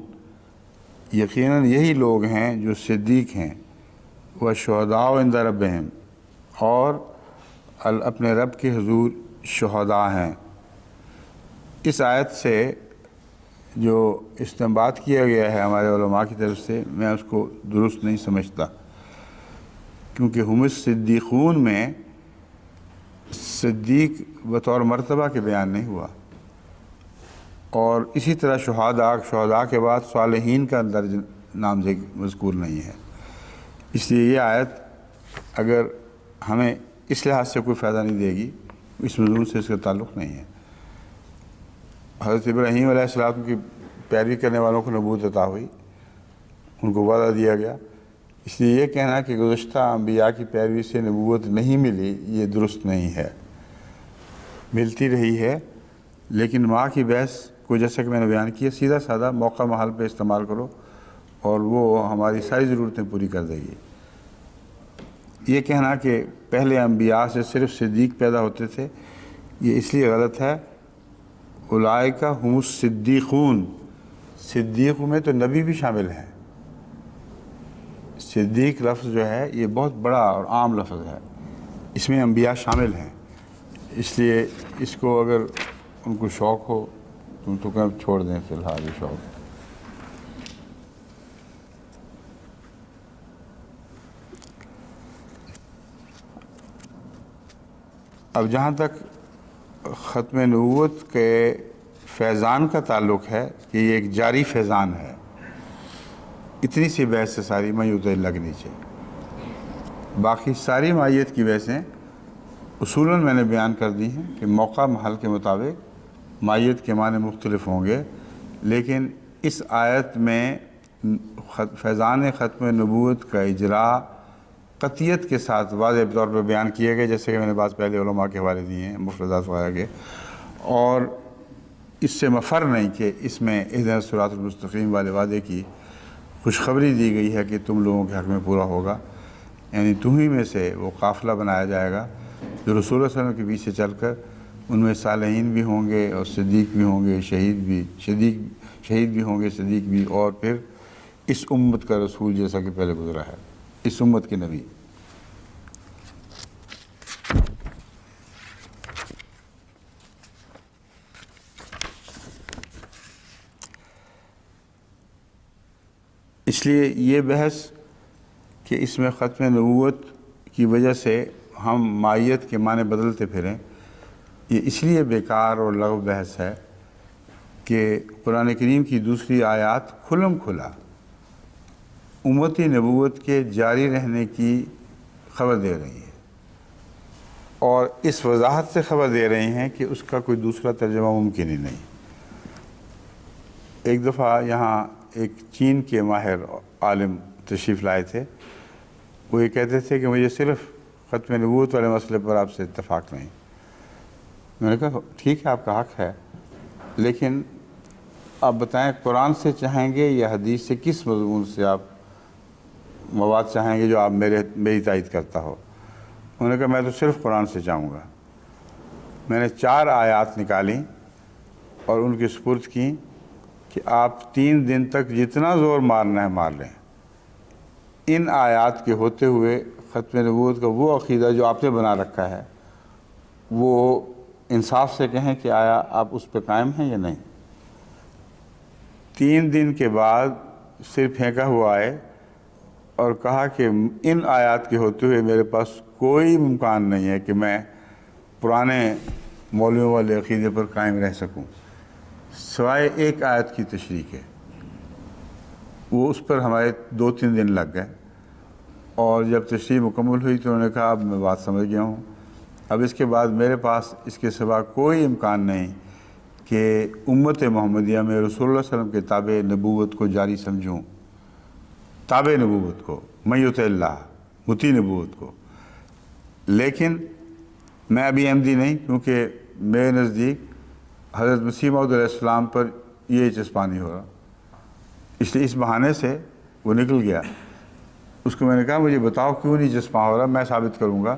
یقیناً یہی لوگ ہیں جو صدیق ہیں، والشہداء عند ربہم، اور اپنے رب کے حضور شہداء ہیں۔ اس آیت سے جو استنباط کیا گیا ہے ہمارے علماء کی طرف سے، میں اس کو درست نہیں سمجھتا، کیونکہ ہم الصدیقون میں صدیق بطور مرتبہ کے بیان نہیں ہوا، اور اسی طرح شہداء کے بعد صالحین کا درج نام مذکور نہیں ہے۔ اس لیے یہ آیت اگر ہمیں اس لحاظ سے کوئی فائدہ نہیں دے گی، اس مضمون سے اس کا تعلق نہیں ہے۔ حضرت ابراہیم علیہ السلام کی پیروی کرنے والوں کو نبوت عطا ہوئی، ان کو وعدہ دیا گیا۔ اس لیے یہ کہنا کہ گزشتہ انبیاء کی پیروی سے نبوت نہیں ملی، یہ درست نہیں ہے، ملتی رہی ہے، لیکن ماں کی بحث کو جیسا کہ میں نے بیان کیا سیدھا سادہ موقع محل پہ استعمال کرو اور وہ ہماری ساری ضرورتیں پوری کر دے گی۔ یہ کہنا کہ پہلے انبیاء سے صرف صدیق پیدا ہوتے تھے، یہ اس لیے غلط ہے۔ اولئک ہم الصدیقون، صدیق میں تو نبی بھی شامل ہیں۔ صدیق لفظ جو ہے یہ بہت بڑا اور عام لفظ ہے، اس میں انبیاء شامل ہیں، اس لیے اس کو اگر ان کو شوق ہو تو چھوڑ دیں فی الحال یہ شوق۔ اب جہاں تک ختم نبوت کے فیضان کا تعلق ہے کہ یہ ایک جاری فیضان ہے، اتنی سی بحث سے ساری معیت اللہ کے نیچے، باقی ساری معیت کی بحثیں اصولاً میں نے بیان کر دی ہیں کہ موقع محل کے مطابق معیت کے معنی مختلف ہوں گے، لیکن اس آیت میں فیضان ختم نبوت کا اجراء قطعیت کے ساتھ واضح طور پر بیان کیے گئے، جیسے کہ میں نے بعض پہلے علماء کے حوالے دیے ہیں مفردات وغیرہ کے، اور اس سے مفر نہیں کہ اس میں اہدنا الصراط المستقیم والے وعدے کی خوشخبری دی گئی ہے کہ تم لوگوں کے حق میں پورا ہوگا، یعنی تمہیں میں سے وہ قافلہ بنایا جائے گا جو رسول اللہ صلی اللہ علیہ وسلم کے پیچھے چل کر ان میں صالحین بھی ہوں گے اور صدیق بھی ہوں گے، شہید بھی ہوں گے، صدیق بھی، اور پھر اس امت کا رسول جیسا کہ پہلے گزرا ہے، اس امت کے نبی۔ اس لیے یہ بحث کہ اس میں ختم نبوت کی وجہ سے ہم معیت کے معنی بدلتے پھریں، یہ اس لیے بیکار اور لغو بحث ہے کہ قرآن کریم کی دوسری آیات کھلم کھلا امتی نبوت کے جاری رہنے کی خبر دے رہی ہیں، اور اس وضاحت سے خبر دے رہی ہیں کہ اس کا کوئی دوسرا ترجمہ ممکن ہی نہیں۔ ایک دفعہ یہاں ایک چین کے ماہر عالم تشریف لائے تھے، وہ یہ کہتے تھے کہ مجھے صرف ختم نبوت والے مسئلے پر آپ سے اتفاق نہیں۔ میں نے کہا ٹھیک ہے، آپ کا حق ہے، لیکن آپ بتائیں قرآن سے چاہیں گے یا حدیث سے، کس مضمون سے آپ مواد چاہیں گے جو آپ میری تائید کرتا ہو؟ انہوں نے کہا میں تو صرف قرآن سے چاہوں گا۔ میں نے 4 آیات نکالیں اور ان کی سپرد کی کہ آپ 3 دن تک جتنا زور مارنا ہے مار لیں، ان آیات کے ہوتے ہوئے ختم نبوت کا وہ عقیدہ جو آپ نے بنا رکھا ہے وہ انصاف سے کہیں کہ آیا آپ اس پہ قائم ہیں یا نہیں۔ 3 دن کے بعد سر پھینکا ہوا آئے اور کہا کہ ان آیات کے ہوتے ہوئے میرے پاس کوئی امکان نہیں ہے کہ میں پرانے مولویوں والے عقیدے پر قائم رہ سکوں، سوائے ایک آیت کی تشریح ہے۔ وہ اس پر ہمارے 2-3 دن لگ گئے، اور جب تشریح مکمل ہوئی تو انہوں نے کہا اب میں بات سمجھ گیا ہوں، اب اس کے بعد میرے پاس اس کے سوا کوئی امکان نہیں کہ امت محمدیہ میں رسول اللہ صلی اللہ علیہ وسلم کے تابع نبوت کو جاری سمجھوں، تابع نبوت کو، میت اللہ، مطیع نبوت کو۔ لیکن میں ابھی احمدی نہیں، کیونکہ میرے نزدیک حضرت مسیح موعود علیہ السلام پر یہ چسپاں نہیں ہو رہا، اس لیے اس بہانے سے وہ نکل گیا۔ اس کو میں نے کہا مجھے بتاؤ کیوں نہیں چسپاں ہو رہا، میں ثابت کروں گا۔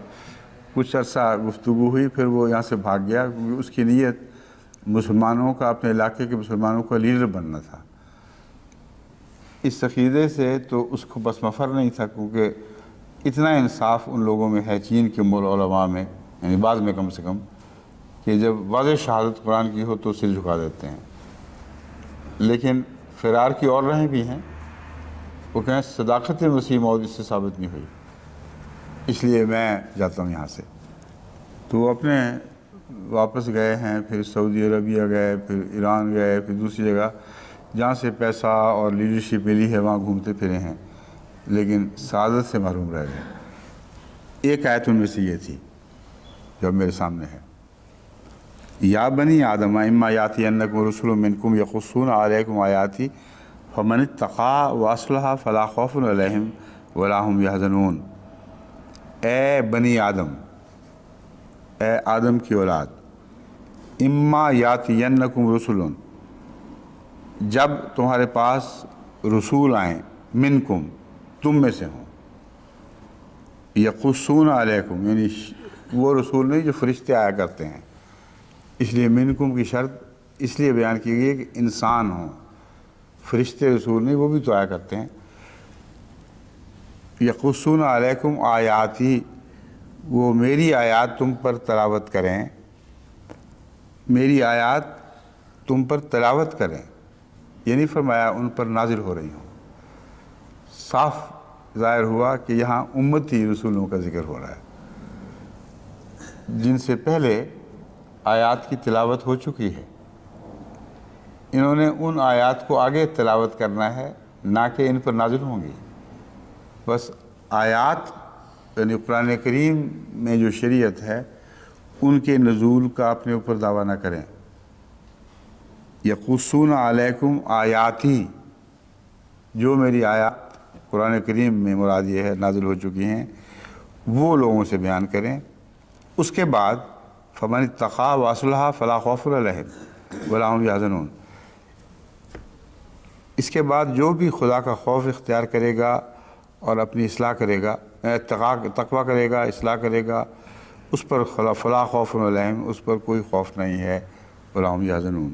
کچھ عرصہ گفتگو ہوئی، پھر وہ یہاں سے بھاگ گیا، کیونکہ اس کی نیت مسلمانوں کا، اپنے علاقے کے مسلمانوں کا لیڈر بننا تھا۔ اس عقیدے سے تو اس کو بس مفر نہیں تھا، کیونکہ اتنا انصاف ان لوگوں میں ہے چین کے علماء میں، یعنی بعض میں کم سے کم، کہ جب واضح شہادت قرآن کی ہو تو سر جھکا دیتے ہیں۔ لیکن فرار کی اور راہیں بھی ہیں، وہ کہیں صداقت مسیح موعود اس سے ثابت نہیں ہوئی، اس لیے میں جاتا ہوں یہاں سے۔ تو وہ اپنے واپس گئے ہیں، پھر سعودی عربیہ گئے، پھر ایران گئے، پھر دوسری جگہ جہاں سے پیسہ اور لیڈرشپ ملی ہے وہاں گھومتے پھرے ہیں، لیکن سعادت سے محروم رہ گئے۔ ایک آیت ان میں سے یہ تھی جو میرے سامنے ہے، یا بنی آدم اما یاتینکم رسل منکم یقصون علیکم آیاتی فمن اتقی واصلح فلا خوف علیہم ولا هم یحزنون۔ اے بنی آدم، اے آدم کی اولاد، اما یاتینکم رسل، جب تمہارے پاس رسول آئیں، منکم، تم میں سے ہوں، یقصون علیکم، یعنی وہ رسول نہیں جو فرشتے آیا کرتے ہیں، اس لیے منکم کی شرط اس لیے بیان کی گئی ہے کہ انسان ہوں، فرشتے رسول نہیں، وہ بھی تو آیا کرتے ہیں۔ یقصون علیکم آیاتی، وہ میری آیات تم پر تلاوت کریں، میری آیات تم پر تلاوت کریں، یعنی فرمایا ان پر نازل ہو رہی ہوں۔ صاف ظاہر ہوا کہ یہاں امتی رسولوں کا ذکر ہو رہا ہے جن سے پہلے آیات کی تلاوت ہو چکی ہے، انہوں نے ان آیات کو آگے تلاوت کرنا ہے، نہ کہ ان پر نازل ہوں گی۔ بس آیات یعنی قرآن کریم میں جو شریعت ہے ان کے نزول کا اپنے اوپر دعویٰ نہ کریں۔ یقصون علیکم آیاتی، جو میری آیات قرآن کریم میں مراد یہ ہے نازل ہو چکی ہیں وہ لوگوں سے بیان کریں۔ اس کے بعد فمن اتقی واصلح فلا خوف علیہم ولا هم یحزنون، اس کے بعد جو بھی خدا کا خوف اختیار کرے گا اور اپنی اصلاح کرے گا، تقویٰ کرے گا، اصلاح کرے گا، اس پر فلا خوف علیہم، اس پر کوئی خوف نہیں ہے، ولا هم یحزنون۔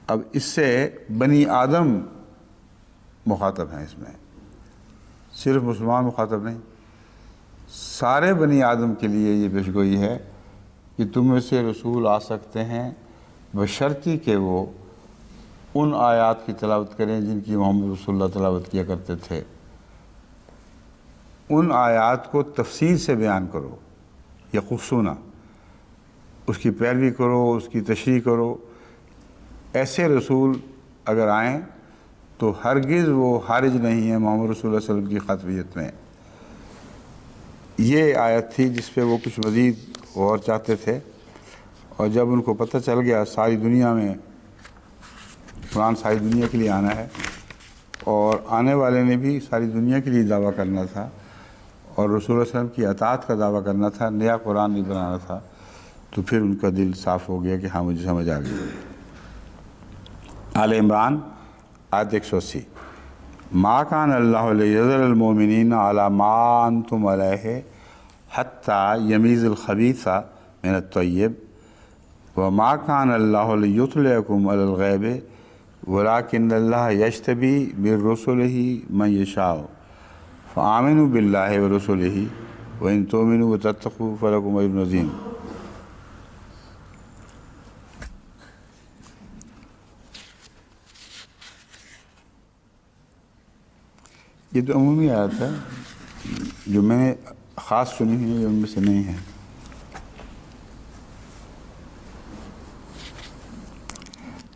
اب اس سے بنی آدم مخاطب ہیں، اس میں صرف مسلمان مخاطب نہیں، سارے بنی آدم کے لیے یہ پیشگوئی ہے کہ تم میں سے رسول آ سکتے ہیں بشرطی کہ وہ ان آیات کی تلاوت کریں جن کی محمد رسول اللہ تلاوت کیا کرتے تھے، ان آیات کو تفصیل سے بیان کرو، یقصون، اس کی پیروی کرو، اس کی تشریح کرو۔ ایسے رسول اگر آئیں تو ہرگز وہ حارج نہیں ہے محمد رسول اللہ صلی اللہ علیہ وسلم کی خاطبیت میں۔ یہ آیت تھی جس پہ وہ کچھ مزید غور چاہتے تھے، اور جب ان کو پتہ چل گیا ساری دنیا میں قرآن ساری دنیا کے لیے آنا ہے، اور آنے والے نے بھی ساری دنیا کے لیے دعویٰ کرنا تھا، اور رسول اللہ صلی اللہ علیہ وسلم کی اطاعت کا دعویٰ کرنا تھا، نیا قرآن نہیں بنانا تھا، تو پھر ان کا دل صاف ہو گیا کہ ہاں مجھے سمجھ آ گئی۔ آل عمران آیت 180، ما کان اللہ لیذر المؤمنین علی ما انتم علیہ حتی یمیز الخبیث من الطیب وما کان اللہ لیطلعکم علی الغیب ولکن اللہ یجتبی من رسلہ من یشاء فآمنوا باللہ ورسلہ وإن تؤمنوا وتتقوا فلکم اجر عظیم۔ یہ تو عمومی آیت ہے، جو میں نے خاص سنی ہوئی ہے ان میں سے نہیں ہے۔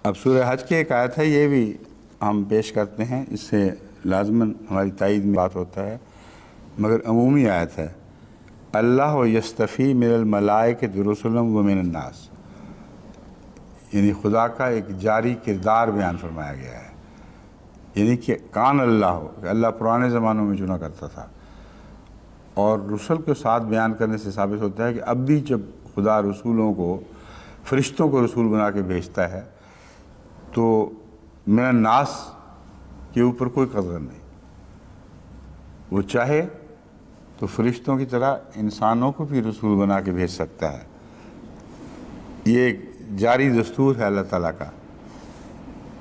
اب سورہ حج کی ایک آیت ہے، یہ بھی ہم پیش کرتے ہیں، اس سے لازماً ہماری تائید میں بات ہوتا ہے، مگر عمومی آیت ہے۔ اللہ یستفی من الملائکۃ رسلا ومن الناس، یعنی خدا کا ایک جاری کردار بیان فرمایا گیا ہے، یعنی کہ کان اللہ ہو، کہ اللہ پرانے زمانوں میں چنا کرتا تھا، اور رسل کے ساتھ بیان کرنے سے ثابت ہوتا ہے کہ اب بھی جب خدا رسولوں کو، فرشتوں کو رسول بنا کے بھیجتا ہے تو من الناس کے اوپر کوئی قدر نہیں، وہ چاہے تو فرشتوں کی طرح انسانوں کو بھی رسول بنا کے بھیج سکتا ہے۔ یہ ایک جاری دستور ہے اللہ تعالیٰ کا۔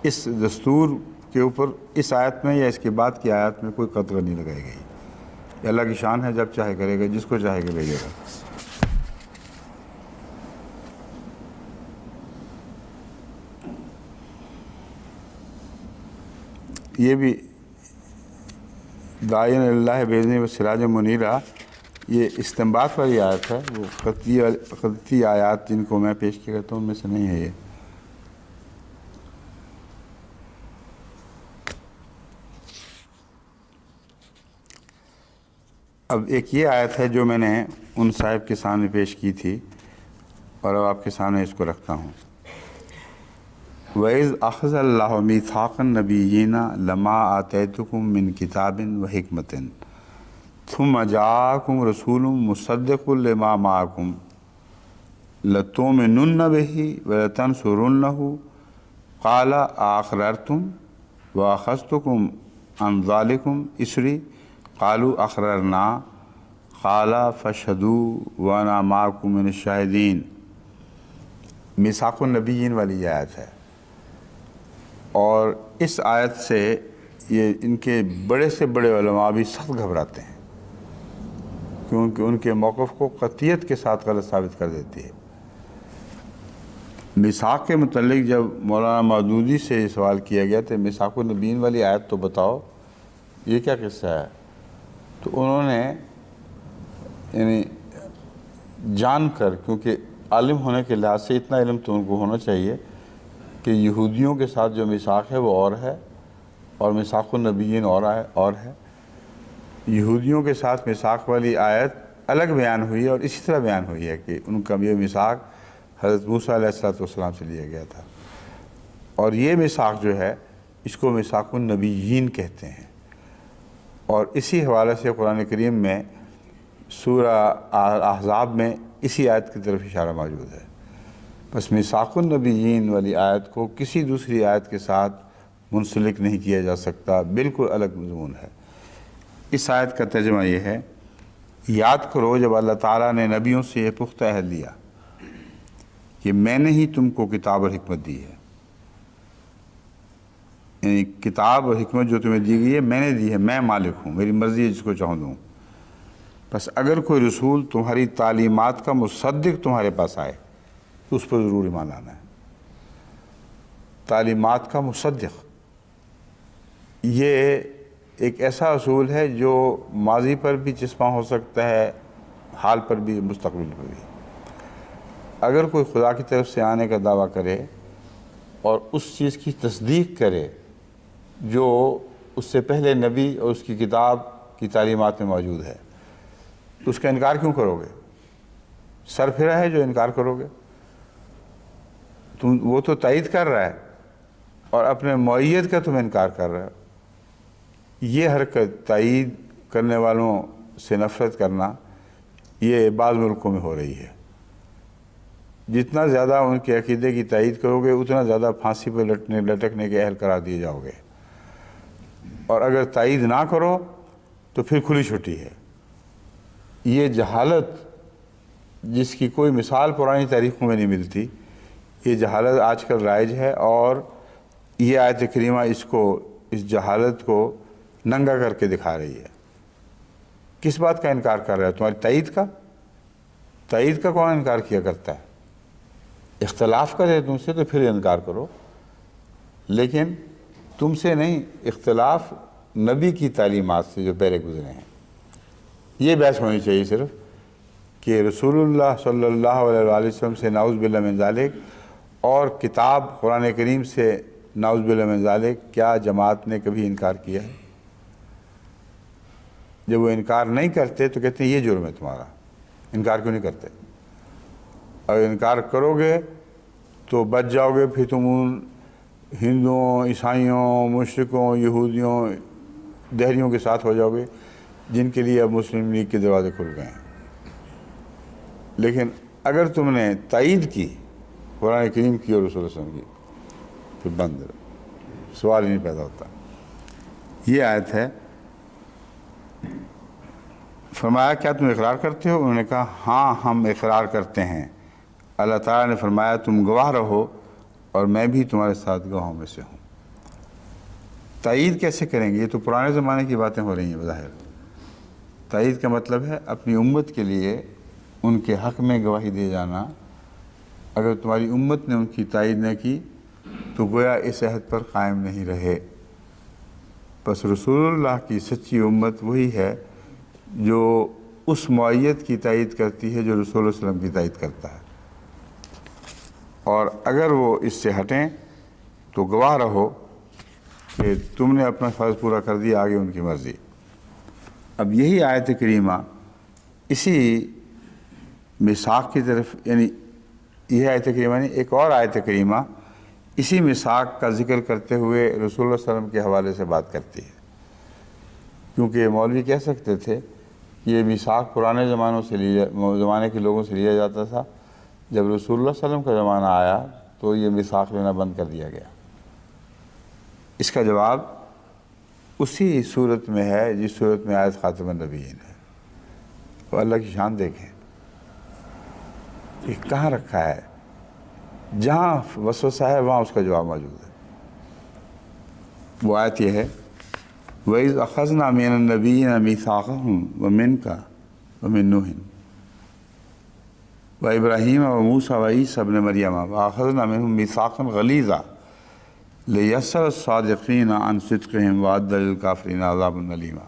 اس دستور کے اوپر اس آیت میں یا اس کے بعد کی آیت میں کوئی قطر نہیں لگائی گئی۔ یہ اللہ کی شان ہے، جب چاہے کرے گا، جس کو چاہے گا بھیجے گا۔ یہ بھی داعین اللہ بھیجنے و سراج منیرہ، یہ استنباط والی آیت ہے، وہ قطعی آیات جن کو میں پیش کیا کرتا ہوں ان میں سے نہیں ہے یہ۔ اب ایک یہ آیت ہے جو میں نے ان صاحب کے سامنے پیش کی تھی، اور اب آپ کے سامنے اس کو رکھتا ہوں۔ وَإِذْ أَخَذَ اللَّهُ مِيثَاقَ النَّبِيِّينَ لَمَا آتَيْتُكُم مِّن كِتَابٍ وَحِكْمَةٍ ثُمَّ جَاءَكُمْ رَسُولٌ مُّصَدِّقٌ لِّمَا مَعَكُمْ لَتُؤْمِنُنَّ بِهِ وَلَتَنصُرُنَّهُ قَالَ أَأَقْرَرْتُمْ وَأَخَذْتُكُمْ عَنْ ذَلِكُمْ إِصْرِي قَالُوا أَقْرَرْنَا قَالَ فَاشْهَدُوا وَأَنَا مَعَكُم مِّنَ الشَّاهِدِينَ۔ میثاق النبیین والی آیت ہے، اور اس آیت سے یہ ان کے بڑے سے بڑے علماء بھی سخت گھبراتے ہیں، کیونکہ ان کے موقف کو قطعیت کے ساتھ غلط ثابت کر دیتی ہے۔ میثاق کے متعلق جب مولانا مودودی سے یہ سوال کیا گیا تو میثاق النبیین والی آیت تو بتاؤ یہ کیا قصہ ہے، تو انہوں نے یعنی جان کر، کیونکہ عالم ہونے کے لحاظ سے اتنا علم تو ان کو ہونا چاہیے کہ یہودیوں کے ساتھ جو میثاق ہے وہ اور ہے، اور میثاق النبیین اور ہے۔ یہودیوں کے ساتھ میثاق والی آیت الگ بیان ہوئی ہے، اور اسی طرح بیان ہوئی ہے کہ ان کا یہ میثاق حضرت موسیٰ علیہ السلام سے لیا گیا تھا، اور یہ میثاق جو ہے اس کو میثاق النبیین کہتے ہیں۔ اور اسی حوالے سے قرآن کریم میں سورہ احزاب میں اسی آیت کی طرف اشارہ موجود ہے۔ بس میثاق النبیین والی آیت کو کسی دوسری آیت کے ساتھ منسلک نہیں کیا جا سکتا، بالکل الگ مضمون ہے۔ اس آیت کا ترجمہ یہ ہے، یاد کرو جب اللہ تعالیٰ نے نبیوں سے یہ پختہ عہد لیا کہ میں نے ہی تم کو کتاب اور حکمت دی ہے، یعنی کتاب اور حکمت جو تمہیں دی گئی ہے میں نے دی ہے، میں مالک ہوں، میری مرضی ہے جس کو چاہوں دوں۔ بس اگر کوئی رسول تمہاری تعلیمات کا مصدق تمہارے پاس آئے تو اس پر ضرور ایمان لانا ہے۔ تعلیمات کا مصدق یہ ایک ایسا اصول ہے جو ماضی پر بھی چسپاں ہو سکتا ہے، حال پر بھی، مستقبل پر بھی۔ اگر کوئی خدا کی طرف سے آنے کا دعویٰ کرے اور اس چیز کی تصدیق کرے جو اس سے پہلے نبی اور اس کی کتاب کی تعلیمات میں موجود ہے، تو اس کا انکار کیوں کرو گے؟ سر پھرا ہے جو انکار کرو گے؟ وہ تو تائید کر رہا ہے اور اپنے معیت کا تم انکار کر رہا ہے۔ یہ حرکت تائید کرنے والوں سے نفرت کرنا یہ بعض ملکوں میں ہو رہی ہے۔ جتنا زیادہ ان کے عقیدے کی تائید کرو گے اتنا زیادہ پھانسی پہ لٹکنے کے اہل قرار دیے جاؤ گے، اور اگر تائید نہ کرو تو پھر کھلی چھٹی ہے۔ یہ جہالت جس کی کوئی مثال پرانی تاریخوں میں نہیں ملتی، یہ جہالت آج کل رائج ہے، اور یہ آیت کریمہ اس جہالت کو ننگا کر کے دکھا رہی ہے۔ کس بات کا انکار کر رہا ہے؟ تمہاری تائید کا کون انکار کیا کرتا ہے؟ اختلاف کرے تم سے تو پھر انکار کرو، لیکن تم سے نہیں، اختلاف نبی کی تعلیمات سے جو پہلے گزرے ہیں۔ یہ بحث ہونی چاہیے صرف کہ رسول اللہ صلی اللہ علیہ وآلہ وسلم سے نعوذ باللہ من ذالک اور کتاب قرآن کریم سے نعوذ باللہ من ذالک کیا جماعت نے کبھی انکار کیا ہے؟ جب وہ انکار نہیں کرتے تو کہتے ہیں یہ جرم ہے تمہارا، انکار کیوں نہیں کرتے؟ اگر انکار کرو گے تو بچ جاؤ گے، پھر تم ان ہندوؤں، عیسائیوں، مشرکوں، یہودیوں، دہریوں کے ساتھ ہو جاؤ گے جن کے لیے اب مسلم لیگ کے دروازے کھل گئے ہیں۔ لیکن اگر تم نے تائید کی قرآن کریم کی اور رسول اللہ صلی اللہ علیہ وسلم کی، پھر بند، سوال ہی نہیں پیدا ہوتا۔ یہ آیت ہے۔ فرمایا کیا تم اقرار کرتے ہو؟ انہوں نے کہا ہاں ہم اقرار کرتے ہیں۔ اللہ تعالیٰ نے فرمایا تم گواہ رہو اور میں بھی تمہارے ساتھ گواہوں میں سے ہوں۔ تائید کیسے کریں گے؟ یہ تو پرانے زمانے کی باتیں ہو رہی ہیں بظاہر۔ تائید کا مطلب ہے اپنی امت کے لیے ان کے حق میں گواہی دے جانا۔ اگر تمہاری امت نے ان کی تائید نہ کی تو گویا اس عہد پر قائم نہیں رہے۔ بس رسول اللہ کی سچی امت وہی ہے جو اس معیت کی تائید کرتی ہے جو رسول اللہ علیہ وسلم کی تائید کرتا ہے، اور اگر وہ اس سے ہٹیں تو گواہ رہو کہ تم نے اپنا فرض پورا کر دیا، آگے ان کی مرضی۔ اب یہی آیت کریمہ اسی میثاق کی طرف، یعنی یہ آیت کریمہ نہیں، ایک اور آیت کریمہ اسی میثاق کا ذکر کرتے ہوئے رسول اللہ صلی اللہ علیہ وسلم کے حوالے سے بات کرتی ہے، کیونکہ مولوی کہہ سکتے تھے کہ یہ میثاق پرانے زمانے کے لوگوں سے لیا جاتا تھا، جب رسول اللہ صلی اللہ علیہ وسلم کا زمانہ آیا تو یہ میثاق لینا بند کر دیا گیا۔ اس کا جواب اسی صورت میں ہے جس صورت میں آیت خاتم النبیین ہے۔ تو اللہ کی شان دیکھیں کہ کہاں رکھا ہے، جہاں وسوسہ ہے وہاں اس کا جواب موجود ہے۔ وہ آیت یہ ہے وَإِذْ أَخَذْنَا مِنَ النَّبِيِّينَ مِيثَاقَهُمْ وَمِنْكَ وَمِن نُوحٍ وَإِبْرَاهِيمَ وَمُوسَىٰ وَعِيسَىٰ ابْنَ مَرْيَمَ وَأَخَذْنَا مِنْهُمْ مِيثَاقًا غَلِيظًا لِيَسْأَلَ الصَّادِقِينَ عَنْ صِدْقِهِمْ وَأَعَدَّ لِلْكَافِرِينَ عَذَابًا أَلِيمًا۔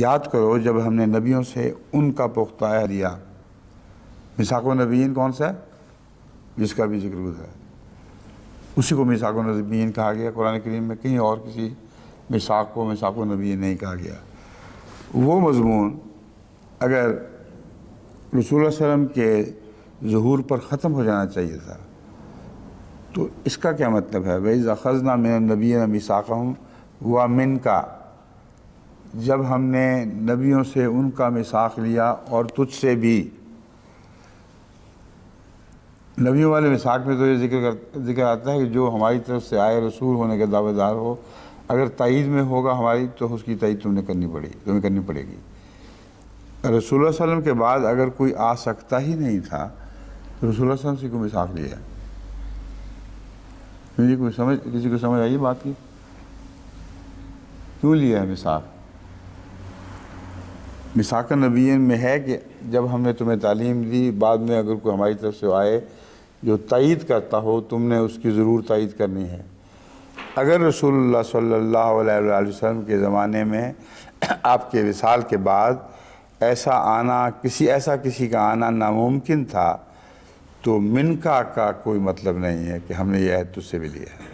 یاد کرو جب ہم نے نبیوں سے ان کا پختہ عہد لیا۔ میثاق النبیین کون سا ہے؟ جس کا بھی ذکر گزرا ہے، اسی کو میثاق النبیین کہا گیا قرآن کریم میں، کہیں اور کسی میثاق کو میثاق النبیین نہیں کہا گیا۔ وہ مضمون اگر رسول اللہ صلی اللہ علیہ وسلم کے ظہور پر ختم ہو جانا چاہیے تھا تو اس کا کیا مطلب ہے؟ وَإِذْ أَخَذْنَا مِنَ النَّبِيِّينَ مِيثَاقَهُمْ وَمِنْكَ، جب ہم نے نبیوں سے ان کا میثاق لیا اور تجھ سے بھی۔ نبیوں والے میثاق میں تو یہ ذکر آتا ہے کہ جو ہماری طرف سے آئے رسول ہونے کا دعوے دار ہو، اگر تائید میں ہوگا ہماری تو اس کی تائید تمہیں کرنی پڑے گی۔ رسول اللہ صلی اللہ علیہ وسلم کے بعد اگر کوئی آ سکتا ہی نہیں تھا تو رسول اللہ صلی اللہ علیہ وسلم سے کوئی میثاق لیا ہے؟ کسی کو سمجھ آئی بات کی؟ کیوں لیا ہے میثاق؟ میثاق النبیین میں ہے کہ جب ہم نے تمہیں تعلیم دی، بعد میں اگر کوئی ہماری طرف سے آئے جو تائید کرتا ہو، تم نے اس کی ضرور تائید کرنی ہے۔ اگر رسول اللہ صلی اللہ علیہ وآلہ وسلم کے زمانے میں آپ کے وصال کے بعد ایسا کسی کا آنا ناممکن تھا تو منکا کا کوئی مطلب نہیں ہے کہ ہم نے یہ عہد تجھ سے بھی لیا ہے۔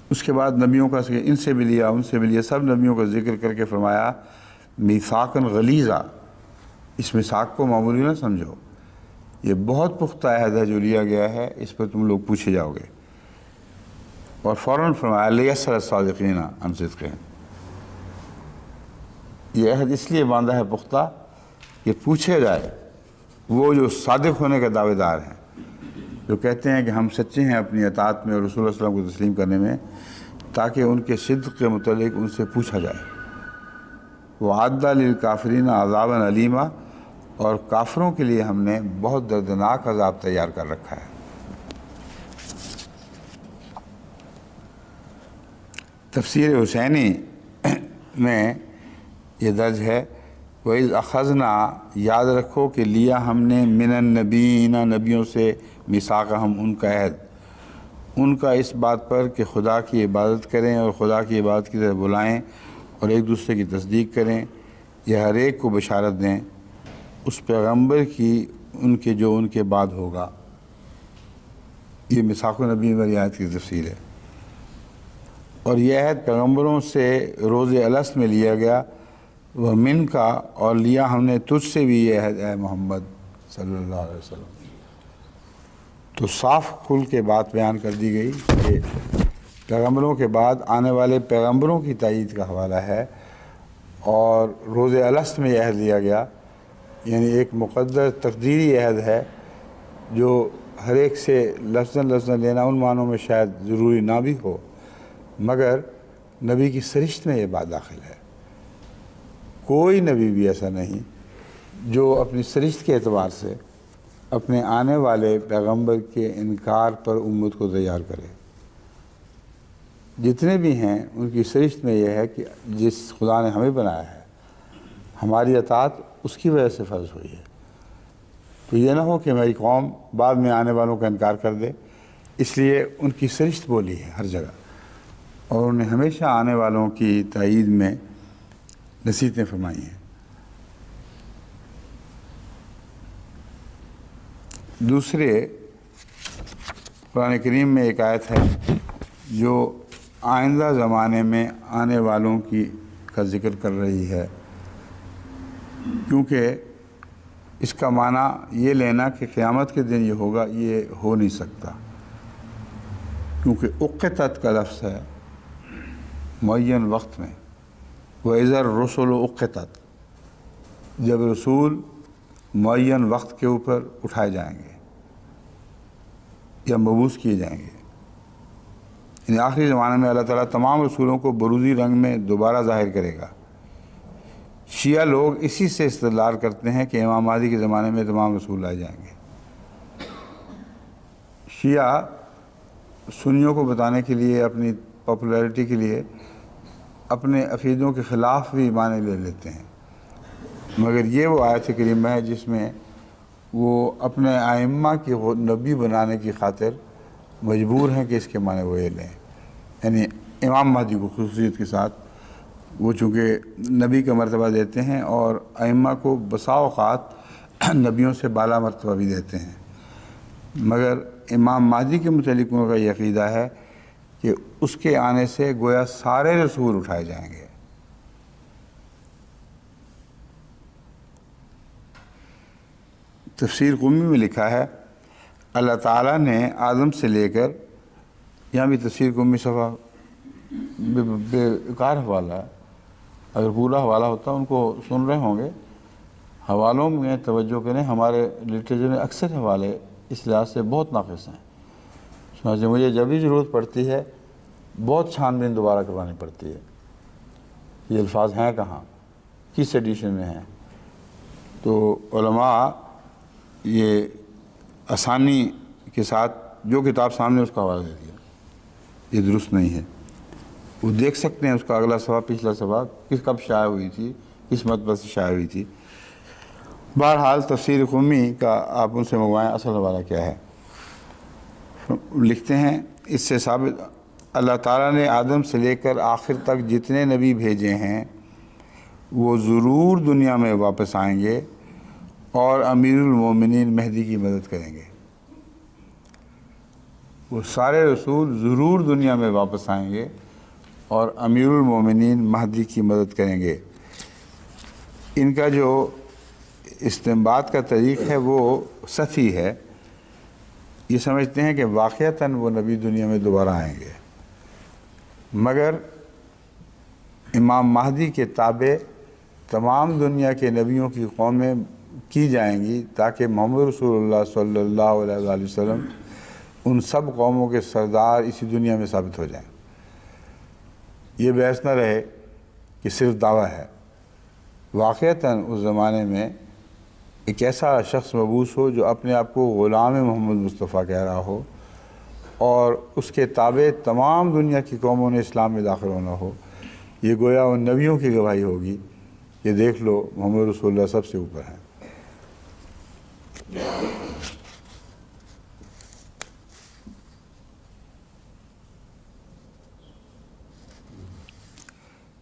اس کے بعد نبیوں کا ان سے بھی لیا، ان سے بھی لیا، سب نبیوں کا ذکر کر کے فرمایا میثاقاً غلیظا۔ اس میثاق کو معمولی نہ سمجھو، یہ بہت پختہ عہد ہے جو لیا گیا ہے، اس پر تم لوگ پوچھے جاؤ گے۔ اور فوراً فرمایا لیسأل الصادقین عن صدقہم، یہ عہد اس لیے باندھا ہے پختہ کہ پوچھے جائے وہ جو صادق ہونے کے دعوے دار ہیں، جو کہتے ہیں کہ ہم سچے ہیں اپنی اطاعت میں اور رسول اللہ صلی اللہ علیہ وسلم کو تسلیم کرنے میں، تاکہ ان کے صدق کے متعلق ان سے پوچھا جائے۔ وَأَعَدَّ لِلْكَافِرِينَ عَذَابًا أَلِيمًا، اور کافروں کے لیے ہم نے بہت دردناک عذاب تیار کر رکھا ہے۔ تفسیر حسینی میں یہ درج ہے وَإِذْ أَخَذْنَا، یاد رکھو کہ لیا ہم نے مِنَ النَّبِيِّينَ، نبیوں سے، میثاقہم، ان کا عہد، ان کا اس بات پر کہ خدا کی عبادت کریں اور خدا کی عبادت کی طرف بلائیں اور ایک دوسرے کی تصدیق کریں، یہ ہر ایک کو بشارت دیں اس پیغمبر کی جو ان کے بعد ہوگا۔ یہ میثاق النبی والی آیت کی تفسیر ہے۔ اور یہ عہد پیغمبروں سے روز الست میں لیا گیا، وہ من کا، اور لیا ہم نے تجھ سے بھی یہ عہد اے محمد صلی اللہ علیہ وسلم۔ تو صاف کھل کے بات بیان کر دی گئی کہ پیغمبروں کے بعد آنے والے پیغمبروں کی تائید کا حوالہ ہے، اور روز الست میں یہ عہد لیا گیا، یعنی ایک مقدر تقدیری عہد ہے جو ہر ایک سے لفظاً لینا ان معنوں میں شاید ضروری نہ بھی ہو، مگر نبی کی سرشت میں یہ بات داخل ہے۔ کوئی نبی بھی ایسا نہیں جو اپنی سرشت کے اعتبار سے اپنے آنے والے پیغمبر کے انکار پر امت کو تیار کرے۔ جتنے بھی ہیں ان کی سرشت میں یہ ہے کہ جس خدا نے ہمیں بنایا ہے، ہماری اطاعت اس کی وجہ سے فرض ہوئی ہے، تو یہ نہ ہو کہ ہماری قوم بعد میں آنے والوں کا انکار کر دے، اس لیے ان کی سرشت بولی ہے ہر جگہ۔ اور انہیں ہمیشہ آنے والوں کی تائید میں نصیحتیں فرمائی ہیں۔ دوسرے قرآن کریم میں ایک آیت ہے جو آئندہ زمانے میں آنے والوں کا ذکر کر رہی ہے، کیونکہ اس کا معنی یہ لینا کہ قیامت کے دن یہ ہوگا، یہ ہو نہیں سکتا، کیونکہ اقتت کا لفظ ہے معین وقت میں، وَإِذَا الرُّسُلُ اُقِّتَتْ، جب رسول معین وقت کے اوپر اٹھائے جائیں گے یا مبعوث کیے جائیں گے، یعنی آخری زمانے میں اللہ تعالیٰ تمام رسولوں کو بروزی رنگ میں دوبارہ ظاہر کرے گا۔ شیعہ لوگ اسی سے استدلال کرتے ہیں کہ امام مہدی کے زمانے میں تمام رسول لائے جائیں گے۔ شیعہ سنیوں کو بتانے کے لیے، اپنی پاپولیرٹی کے لیے، اپنے عقیدوں کے خلاف بھی معنی لے لیتے ہیں، مگر یہ وہ آیت کریمہ ہے جس میں وہ اپنے ائمہ کی نبی بنانے کی خاطر مجبور ہیں کہ اس کے معنی وہ یہ لیں، یعنی امام مہدی کو خصوصیت کے ساتھ وہ چونکہ نبی کا مرتبہ دیتے ہیں اور ائمہ کو بسا اوقات نبیوں سے بالا مرتبہ بھی دیتے ہیں، مگر امام مہدی کے متعلق ان کا یہ عقیدہ ہے کہ اس کے آنے سے گویا سارے رسول اٹھائے جائیں گے۔ تفسیر قمی میں لکھا ہے اللہ تعالیٰ نے آدم سے لے کر، یہاں بھی تفسیر قمی صفحہ بیکار حوالہ ہے، اگر پورا حوالہ ہوتا ان کو سن رہے ہوں گے، حوالوں میں توجہ کریں، ہمارے لٹریچر میں اکثر حوالے اس لحاظ سے بہت ناقص ہیں، چنانچہ مجھے جب بھی ضرورت پڑتی ہے بہت چھان بین دوبارہ کروانی پڑتی ہے، یہ الفاظ ہیں کہاں، کس ایڈیشن میں ہیں، تو علماء یہ آسانی کے ساتھ جو کتاب سامنے اس کا حوالہ دے دیا، یہ درست نہیں ہے۔ وہ دیکھ سکتے ہیں اس کا اگلا صفحہ، پچھلا صفحہ، کب شائع ہوئی تھی، کس مرتبہ سے شائع ہوئی تھی۔ بہرحال تفسیر قمی کا آپ ان سے منگوائیں اصل حوالہ کیا ہے۔ لکھتے ہیں اس سے ثابت اللہ تعالیٰ نے آدم سے لے کر آخر تک جتنے نبی بھیجے ہیں وہ ضرور دنیا میں واپس آئیں گے اور امیر المومنین مہدی کی مدد کریں گے۔ وہ سارے رسول ضرور دنیا میں واپس آئیں گے اور امیر المومنین مہدی کی مدد کریں گے۔ ان کا جو استنباط کا طریق ہے وہ سطحی ہے، یہ سمجھتے ہیں کہ واقعتاً وہ نبی دنیا میں دوبارہ آئیں گے، مگر امام مہدی کے تابع تمام دنیا کے نبیوں کی قومیں کی جائیں گی تاکہ محمد رسول اللہ صلی اللہ علیہ وآلہ وسلم ان سب قوموں کے سردار اسی دنیا میں ثابت ہو جائیں۔ یہ بحث نہ رہے کہ صرف دعویٰ ہے، واقعتاً اس زمانے میں ایک ایسا شخص مبعوث ہو جو اپنے آپ کو غلام محمد مصطفیٰ کہہ رہا ہو اور اس کے تابع تمام دنیا کی قوموں نے اسلام میں داخل ہونا ہو، یہ گویا ان نبیوں کی گواہی ہوگی، یہ دیکھ لو محمد رسول اللہ سب سے اوپر ہیں۔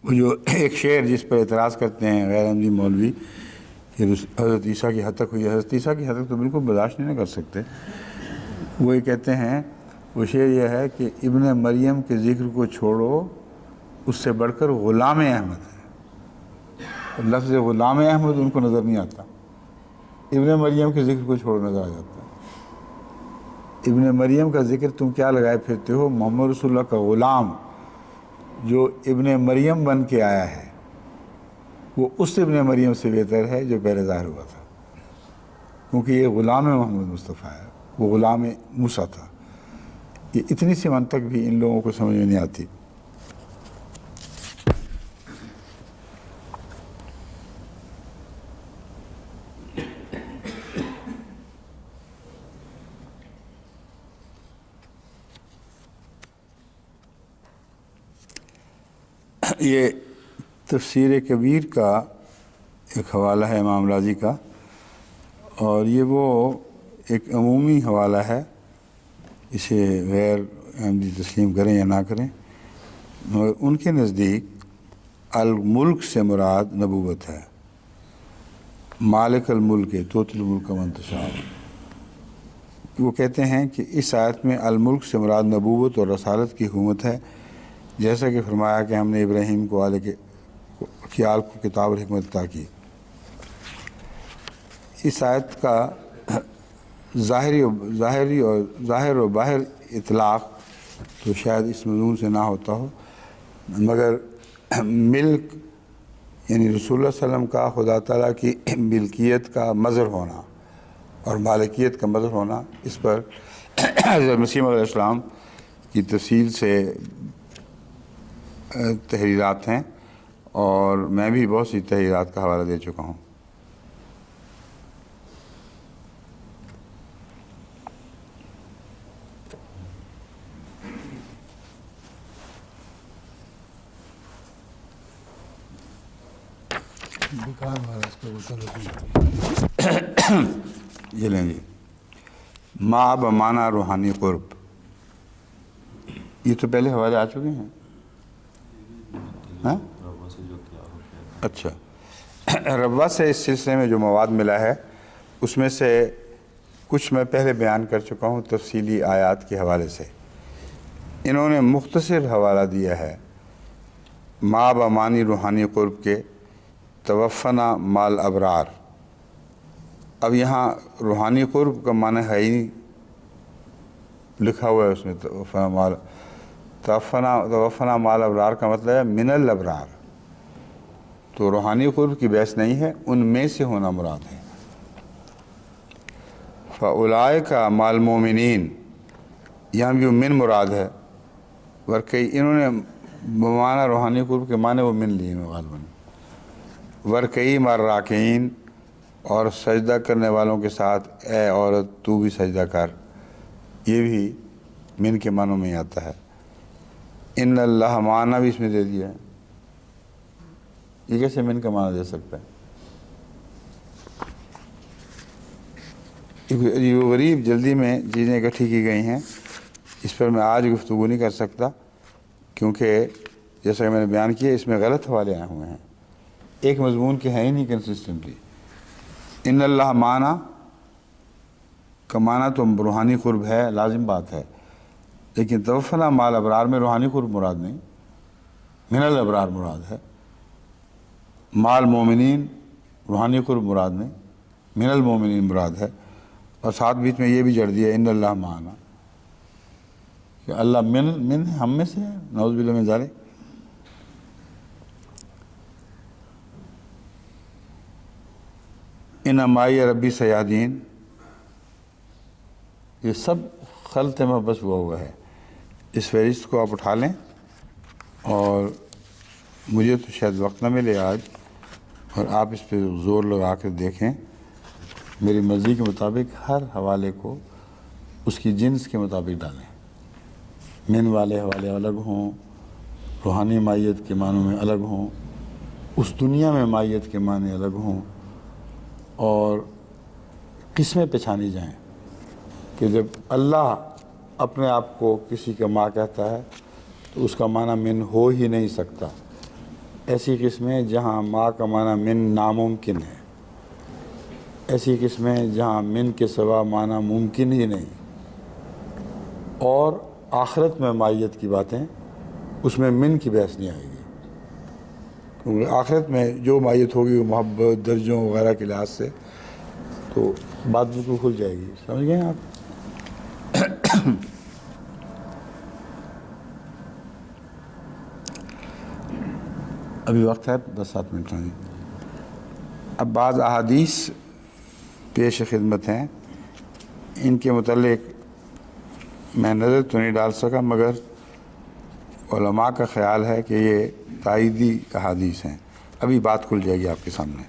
وہ جو ایک شعر جس پر اعتراض کرتے ہیں غیر احمدی مولوی کہ حضرت عیسیٰ کی حد تک ہوئی ہے، حضرت عیسیٰ کی حد تک تو بالکل برداشت نہیں کر سکتے، وہ یہ کہتے ہیں، وہ شعر یہ ہے کہ ابن مریم کے ذکر کو چھوڑو اس سے بڑھ کر غلام احمد ہے۔ لفظ غلام احمد ان کو نظر نہیں آتا، ابن مریم کے ذکر کو چھوڑ نظر آ جاتا ہے۔ ابن مریم کا ذکر تم کیا لگائے پھرتے ہو؟ محمد رسول اللہ کا غلام جو ابن مریم بن کے آیا ہے وہ اس ابن مریم سے بہتر ہے جو پہلے ظاہر ہوا تھا، کیونکہ یہ غلام محمد مصطفیٰ ہے، وہ غلام موسیٰ تھا۔ یہ اتنی سی منطق بھی ان لوگوں کو سمجھ میں نہیں آتی۔ یہ تفسیر کبیر کا ایک حوالہ ہے امام راضی کا، اور یہ وہ ایک عمومی حوالہ ہے، اسے غیر احمدی تسلیم کریں یا نہ کریں، مگر ان کے نزدیک الملک سے مراد نبوت ہے. مالک الملک توتی الملک من تشاء. وہ کہتے ہیں کہ اس آیت میں الملک سے مراد نبوت اور رسالت کی حکومت ہے، جیسا کہ فرمایا کہ ہم نے ابراہیم کو آل کو کتاب اور حکمت عطا کی. اس آیت کا ظاہر و باہر اطلاق تو شاید اس مضمون سے نہ ہوتا ہو، مگر ملک یعنی رسول اللہ صلی اللہ علیہ وسلم کا خدا تعالیٰ کی ملکیت کا مظہر ہونا اور مالکیت کا مظہر ہونا، اس پر حضرت مسیح علیہ السلام کی تفصیل سے تحریرات ہیں، اور میں بھی بہت سی تحریرات کا حوالہ دے چکا ہوں. یہ لیں جی، ما بمانا روحانی قرب، یہ تو پہلے حوالے آ چکے ہیں. ہاں اچھا، ربوہ سے اس سلسلے میں جو مواد ملا ہے اس میں سے کچھ میں پہلے بیان کر چکا ہوں تفصیلی آیات کے حوالے سے. انہوں نے مختصر حوالہ دیا ہے ما بمانی روحانی قرب کے توفنا مال ابرار. اب یہاں روحانی قرب کا معنی ہے ہی نہیں، لکھا ہوا ہے اس میں توفنا مال ابرار کا مطلب ہے من الابرار. تو روحانی قرب کی بحث نہیں ہے، ان میں سے ہونا مراد ہے. فاولئک مال مومنین، یہاں بھی وہ من مراد ہے، ورکئی انہوں نے بمعنی روحانی قرب کے معنی وہ من لیے غالباً. ورکئی مار راکعین، اور سجدہ کرنے والوں کے ساتھ اے عورت تو بھی سجدہ کر، یہ بھی من کے معنوں میں آتا ہے. ان اللہ معنا بھی اس میں دے دیا ہے، یہ کیسے من کا معنی دے سکتا ہے؟ یہ غریب جلدی میں چیزیں اکٹھی کی گئی ہیں، اس پر میں آج گفتگو نہیں کر سکتا، کیونکہ جیسا کہ میں نے بیان کیا اس میں غلط حوالے آئے ہوئے ہیں، ایک مضمون کے ہیں ہی نہیں کنسسٹنٹلی. ان اللہ معنا کا معنی تو روحانی قرب ہے، لازم بات ہے، لیکن توفنا مال ابرار میں روحانی قرب مراد نہیں، من الابرار مراد ہے. مال مومنین روحانی قرب مراد نہیں، من المومنین مراد ہے. اور ساتھ بیچ میں یہ بھی جڑ دیا ان اللہ معنا کہ اللہ من ہم میں سے ہے، نعوذ باللہ من ذالک. ان معی ربی سیادین، یہ سب خلط میں بس ہوا ہے. اس فہرست کو آپ اٹھا لیں، اور مجھے تو شاید وقت نہ ملے آج، اور آپ اس پہ زور لگا کر دیکھیں. میری مرضی کے مطابق ہر حوالے کو اس کی جنس کے مطابق ڈالیں. من والے حوالے الگ ہوں، روحانی مائیت کے معنوں میں الگ ہوں، اس دنیا میں مائیت کے معنی الگ ہوں، اور قسمیں پہچانی جائیں کہ جب اللہ اپنے آپ کو کسی کا ماں کہتا ہے تو اس کا معنی من ہو ہی نہیں سکتا. ایسی قسمیں جہاں ماں کا معنی من ناممکن ہے، ایسی قسمیں جہاں من کے سوا معنی ممکن ہی نہیں. اور آخرت میں مائیت کی باتیں، اس میں من کی بحث نہیں آئے گی، کیونکہ آخرت میں جو مائیت ہوگی وہ محبت درجوں وغیرہ کے لحاظ سے تو بات بالکل کھل جائے گی. سمجھ گئے آپ؟ ابھی وقت ہے 10-7 منٹ. اب بعض احادیث پیش خدمت ہیں، ان کے متعلق میں نظر تو نہیں ڈال سکا، مگر علماء کا خیال ہے کہ یہ تائیدی احادیث ہیں. ابھی بات کھل جائے گی آپ کے سامنے.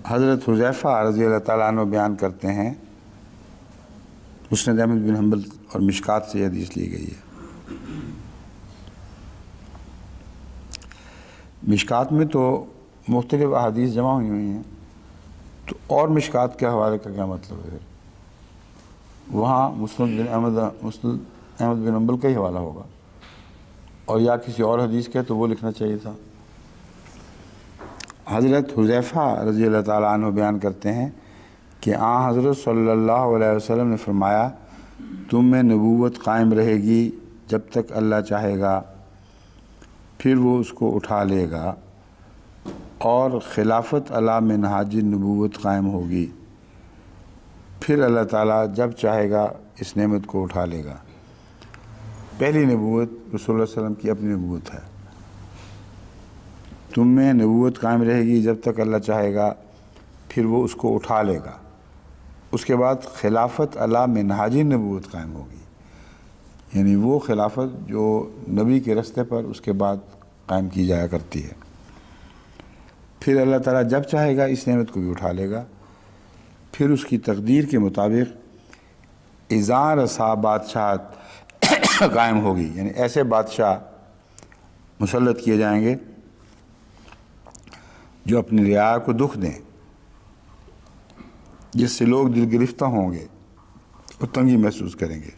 حضرت حذیفہ رضی اللہ تعالیٰ عنہ بیان کرتے ہیں، مسند احمد بن حنبل اور مشکات سے یہ حدیث لی گئی ہے. مشکات میں تو مختلف احادیث جمع ہوئی ہیں، تو اور مشکات کے حوالے کا کیا مطلب ہے؟ وہاں مسند احمد بن حنبل کا ہی حوالہ ہوگا، اور یا کسی اور حدیث کا تو وہ لکھنا چاہیے تھا۔ حضرت حذیفہ رضی اللہ تعالیٰ عنہ بیان کرتے ہیں کہ آن حضرت صلی اللہ علیہ وسلم نے فرمایا، تم میں نبوت قائم رہے گی جب تک اللہ چاہے گا، پھر وہ اس کو اٹھا لے گا، اور خلافت علی منہاج النبوت قائم ہوگی، پھر اللہ تعالیٰ جب چاہے گا اس نعمت کو اٹھا لے گا۔ پہلی نبوت رسول اللہ علیہ وسلم کی اپنی نبوت ہے۔ تم میں نبوت قائم رہے گی جب تک اللہ چاہے گا، پھر وہ اس کو اٹھا لے گا۔ اس کے بعد خلافت علی منہاج النبوت قائم ہوگی، یعنی وہ خلافت جو نبی کے رستے پر اس کے بعد قائم کی جایا کرتی ہے۔ پھر اللہ تعالیٰ جب چاہے گا اس نعمت کو بھی اٹھا لے گا، پھر اس کی تقدیر کے مطابق اذا رسا بادشاہت قائم ہوگی، یعنی ایسے بادشاہ مسلط کیے جائیں گے جو اپنی رعایا کو دکھ دیں، جس سے لوگ دل گرفتہ ہوں گے اور تنگی محسوس کریں گے۔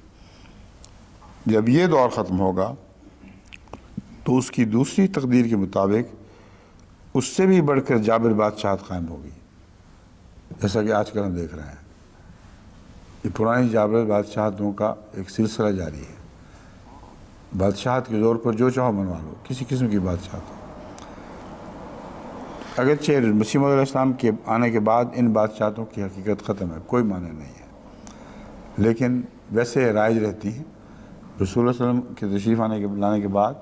جب یہ دور ختم ہوگا تو اس کی دوسری تقدیر کے مطابق اس سے بھی بڑھ کر جابر بادشاہت قائم ہوگی، جیسا کہ آج کل ہم دیکھ رہے ہیں۔ یہ پرانی جابر بادشاہتوں کا ایک سلسلہ جاری ہے۔ بادشاہت کے زور پر جو چاہو منوا لو، کسی قسم کی بادشاہت ہو۔ اگرچہ مسیح موعود علیہ السلام کے آنے کے بعد ان بادشاہتوں کی حقیقت ختم ہے، کوئی معنی نہیں ہے، لیکن ویسے رائج رہتی ہیں۔ رسول اللہ علیہ وسلم کے تشریف لانے کے بعد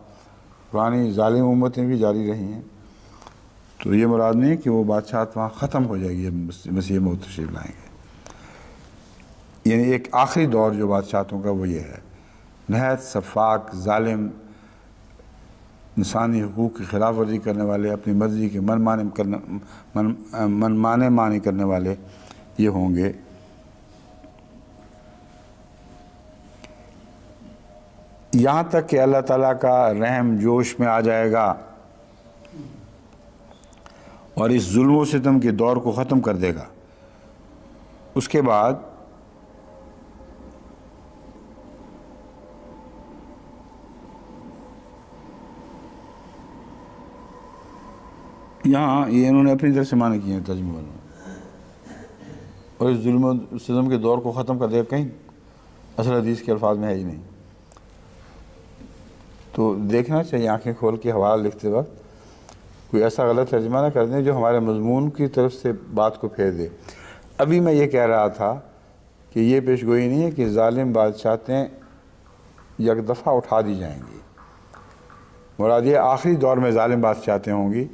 پرانی ظالم امتیں بھی جاری رہی ہیں، تو یہ مراد نہیں کہ وہ بادشاہت وہاں ختم ہو جائے گی جب مسیح موعود تشریف لائیں گے۔ یعنی ایک آخری دور جو بادشاہتوں کا وہ یہ ہے، نہایت سفاک، ظالم، انسانی حقوق کی خلاف ورزی کرنے والے، اپنی مرضی کے من مانی کرنے والے یہ ہوں گے۔ یہاں تک کہ اللہ تعالیٰ کا رحم جوش میں آ جائے گا اور اس ظلم و ستم کے دور کو ختم کر دے گا۔ اس کے بعد یہاں یہ انہوں نے اپنی طرف سے معنی کیے ہیں ترجمہ والوں، اور اس ظلم و ستم کے دور کو ختم کر دے گا، کہیں اصل حدیث کے الفاظ میں ہے ہی نہیں۔ تو دیکھنا چاہیے آنکھیں کھول کے حوالہ لکھتے وقت کوئی ایسا غلط ترجمہ نہ کر دیں جو ہمارے مضمون کی طرف سے بات کو پھیر دے۔ ابھی میں یہ کہہ رہا تھا کہ یہ پیش گوئی نہیں ہے کہ ظالم بادشاہتیں یک دفعہ اٹھا دی جائیں گی، مراد یہ آخری دور میں ظالم بادشاہتیں ہوں گی،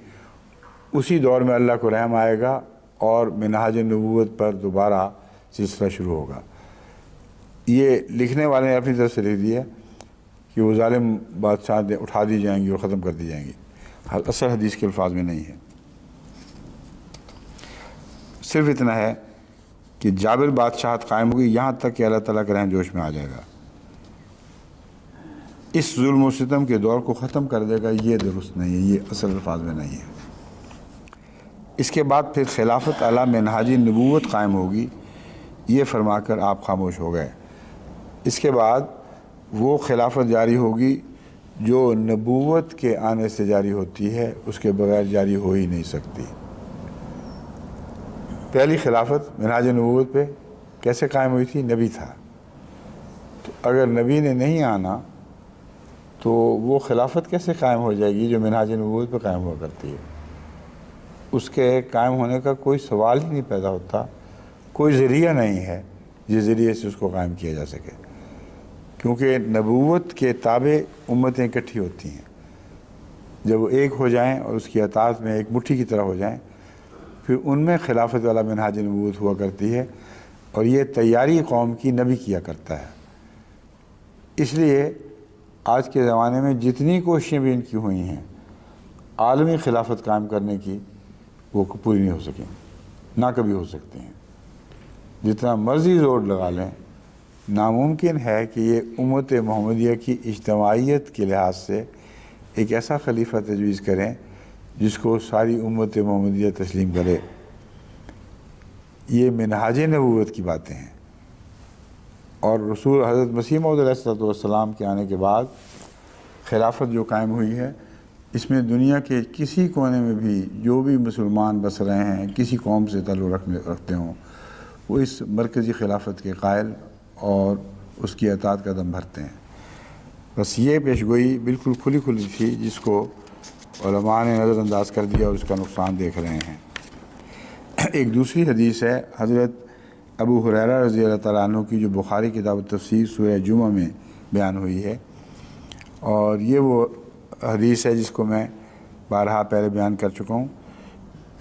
اسی دور میں اللہ کو رحم آئے گا اور منہاج نبوت پر دوبارہ سلسلہ شروع ہوگا۔ یہ لکھنے والے نے اپنی طرف سے لکھ دیا کہ وہ ظالم بادشاہتیں اٹھا دی جائیں گی اور ختم کر دی جائیں گی، اصل حدیث کے الفاظ میں نہیں ہے۔ صرف اتنا ہے کہ جابر بادشاہت قائم ہوگی یہاں تک کہ اللہ تعالیٰ کا رحم جوش میں آ جائے گا، اس ظلم و ستم کے دور کو ختم کر دے گا، یہ درست نہیں ہے، یہ اصل الفاظ میں نہیں ہے۔ اس کے بعد پھر خلافت علی منہاج نبوت قائم ہوگی، یہ فرما کر آپ خاموش ہو گئے۔ اس کے بعد وہ خلافت جاری ہوگی جو نبوت کے آنے سے جاری ہوتی ہے، اس کے بغیر جاری ہو ہی نہیں سکتی۔ پہلی خلافت منہاج نبوت پہ کیسے قائم ہوئی تھی؟ نبی تھا، تو اگر نبی نے نہیں آنا تو وہ خلافت کیسے قائم ہو جائے گی جو منہاج نبوت پہ قائم ہوا کرتی ہے؟ اس کے قائم ہونے کا کوئی سوال ہی نہیں پیدا ہوتا، کوئی ذریعہ نہیں ہے جس ذریعے سے اس کو قائم کیا جا سکے، کیونکہ نبوت کے تابع امتیں اکٹھی ہوتی ہیں۔ جب وہ ایک ہو جائیں اور اس کی اطاعت میں ایک مٹھی کی طرح ہو جائیں، پھر ان میں خلافت والا منہاج نبوت ہوا کرتی ہے، اور یہ تیاری قوم کی نبی کیا کرتا ہے۔ اس لیے آج کے زمانے میں جتنی کوششیں بھی ان کی ہوئی ہیں عالمی خلافت قائم کرنے کی، وہ پوری نہیں ہو سکیں، نہ کبھی ہو سکتی ہیں۔ جتنا مرضی زور لگا لیں، ناممکن ہے کہ یہ امت محمدیہ کی اجتماعیت کے لحاظ سے ایک ایسا خلیفہ تجویز کریں جس کو ساری امت محمدیہ تسلیم کرے۔ یہ منہاج نبوت کی باتیں ہیں، اور رسول حضرت مسیح موعود علیہ السلام کے آنے کے بعد خلافت جو قائم ہوئی ہے، اس میں دنیا کے کسی کونے میں بھی جو بھی مسلمان بس رہے ہیں، کسی قوم سے تعلق رکھتے ہوں، وہ اس مرکزی خلافت کے قائل اور اس کی اطاعت قدم بھرتے ہیں۔ بس یہ پیشگوئی بالکل کھلی تھی، جس کو علماء نے نظر انداز کر دیا اور اس کا نقصان دیکھ رہے ہیں۔ ایک دوسری حدیث ہے حضرت ابو ہریرہ رضی اللہ تعالیٰ عنہ کی، جو بخاری کتاب التفسیر سورہ جمعہ میں بیان ہوئی ہے، اور یہ وہ حدیث ہے جس کو میں بارہا پہلے بیان کر چکا ہوں۔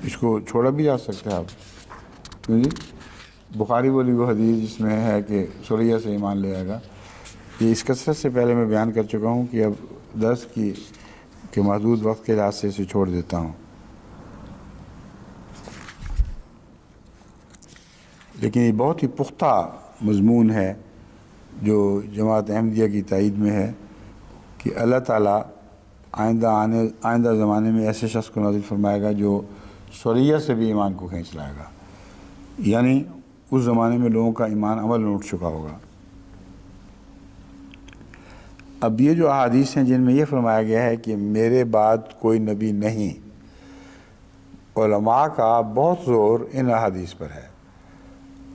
اس کو چھوڑا بھی جا سکتا ہے اب، کیوں جی؟ بخاری بولی وہ حدیث جس میں ہے کہ سوریہ سے ایمان لے آئے گا، یہ اس کثرت سے پہلے میں بیان کر چکا ہوں کہ اب درس کے محدود وقت کے لحاظ سے اسے چھوڑ دیتا ہوں۔ لیکن یہ بہت ہی پختہ مضمون ہے جو جماعت احمدیہ کی تائید میں ہے کہ اللہ تعالیٰ آئندہ زمانے میں ایسے شخص کو نازل فرمائے گا جو سوریہ سے بھی ایمان کو کھینچ لائے گا، یعنی اس زمانے میں لوگوں کا ایمان عمل میں اٹھ چکا ہوگا۔ اب یہ جو احادیث ہیں جن میں یہ فرمایا گیا ہے کہ میرے بعد کوئی نبی نہیں، علماء کا بہت زور ان احادیث پر ہے،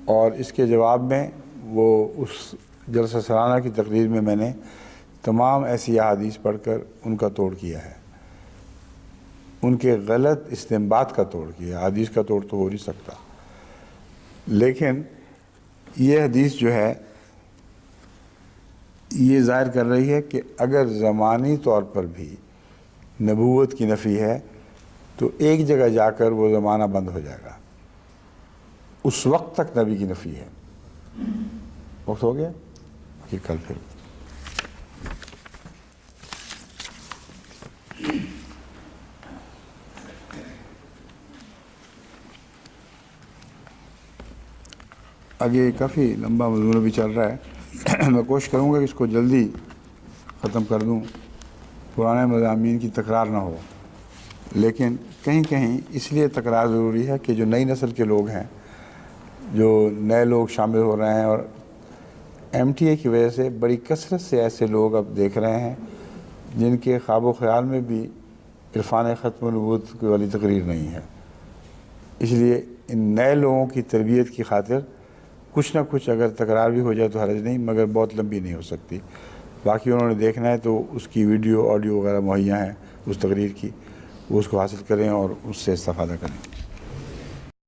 اور اس کے جواب میں وہ اس جلسہ سالانہ کی تقریر میں میں نے تمام ایسی احادیث پڑھ کر ان کا توڑ کیا ہے، ان کے غلط استنباط کا توڑ کیا۔ حدیث کا توڑ تو ہو نہیں سکتا، لیکن یہ حدیث جو ہے یہ ظاہر کر رہی ہے کہ اگر زمانی طور پر بھی نبوت کی نفی ہے تو ایک جگہ جا کر وہ زمانہ بند ہو جائے گا، اس وقت تک نبی کی نفی ہے۔ وقت ہو گیا کہ کل پھر آگے کافی لمبا مضمون بھی چل رہا ہے، میں کوشش کروں گا کہ اس کو جلدی ختم کر دوں، پرانے مضامین کی تکرار نہ ہو، لیکن کہیں کہیں اس لیے تکرار ضروری ہے کہ جو نئی نسل کے لوگ ہیں، جو نئے لوگ شامل ہو رہے ہیں، اور ایم ٹی اے کی وجہ سے بڑی کثرت سے ایسے لوگ اب دیکھ رہے ہیں جن کے خواب و خیال میں بھی عرفان ختم نبوت والی تقریر نہیں ہے۔ اس لیے ان نئے لوگوں کی تربیت کی خاطر کچھ نہ کچھ اگر تکرار بھی ہو جائے تو حرج نہیں، مگر بہت لمبی نہیں ہو سکتی۔ باقی انہوں نے دیکھنا ہے تو اس کی ویڈیو آڈیو وغیرہ مہیا ہیں اس تقریر کی، وہ اس کو حاصل کریں اور اس سے استفادہ کریں۔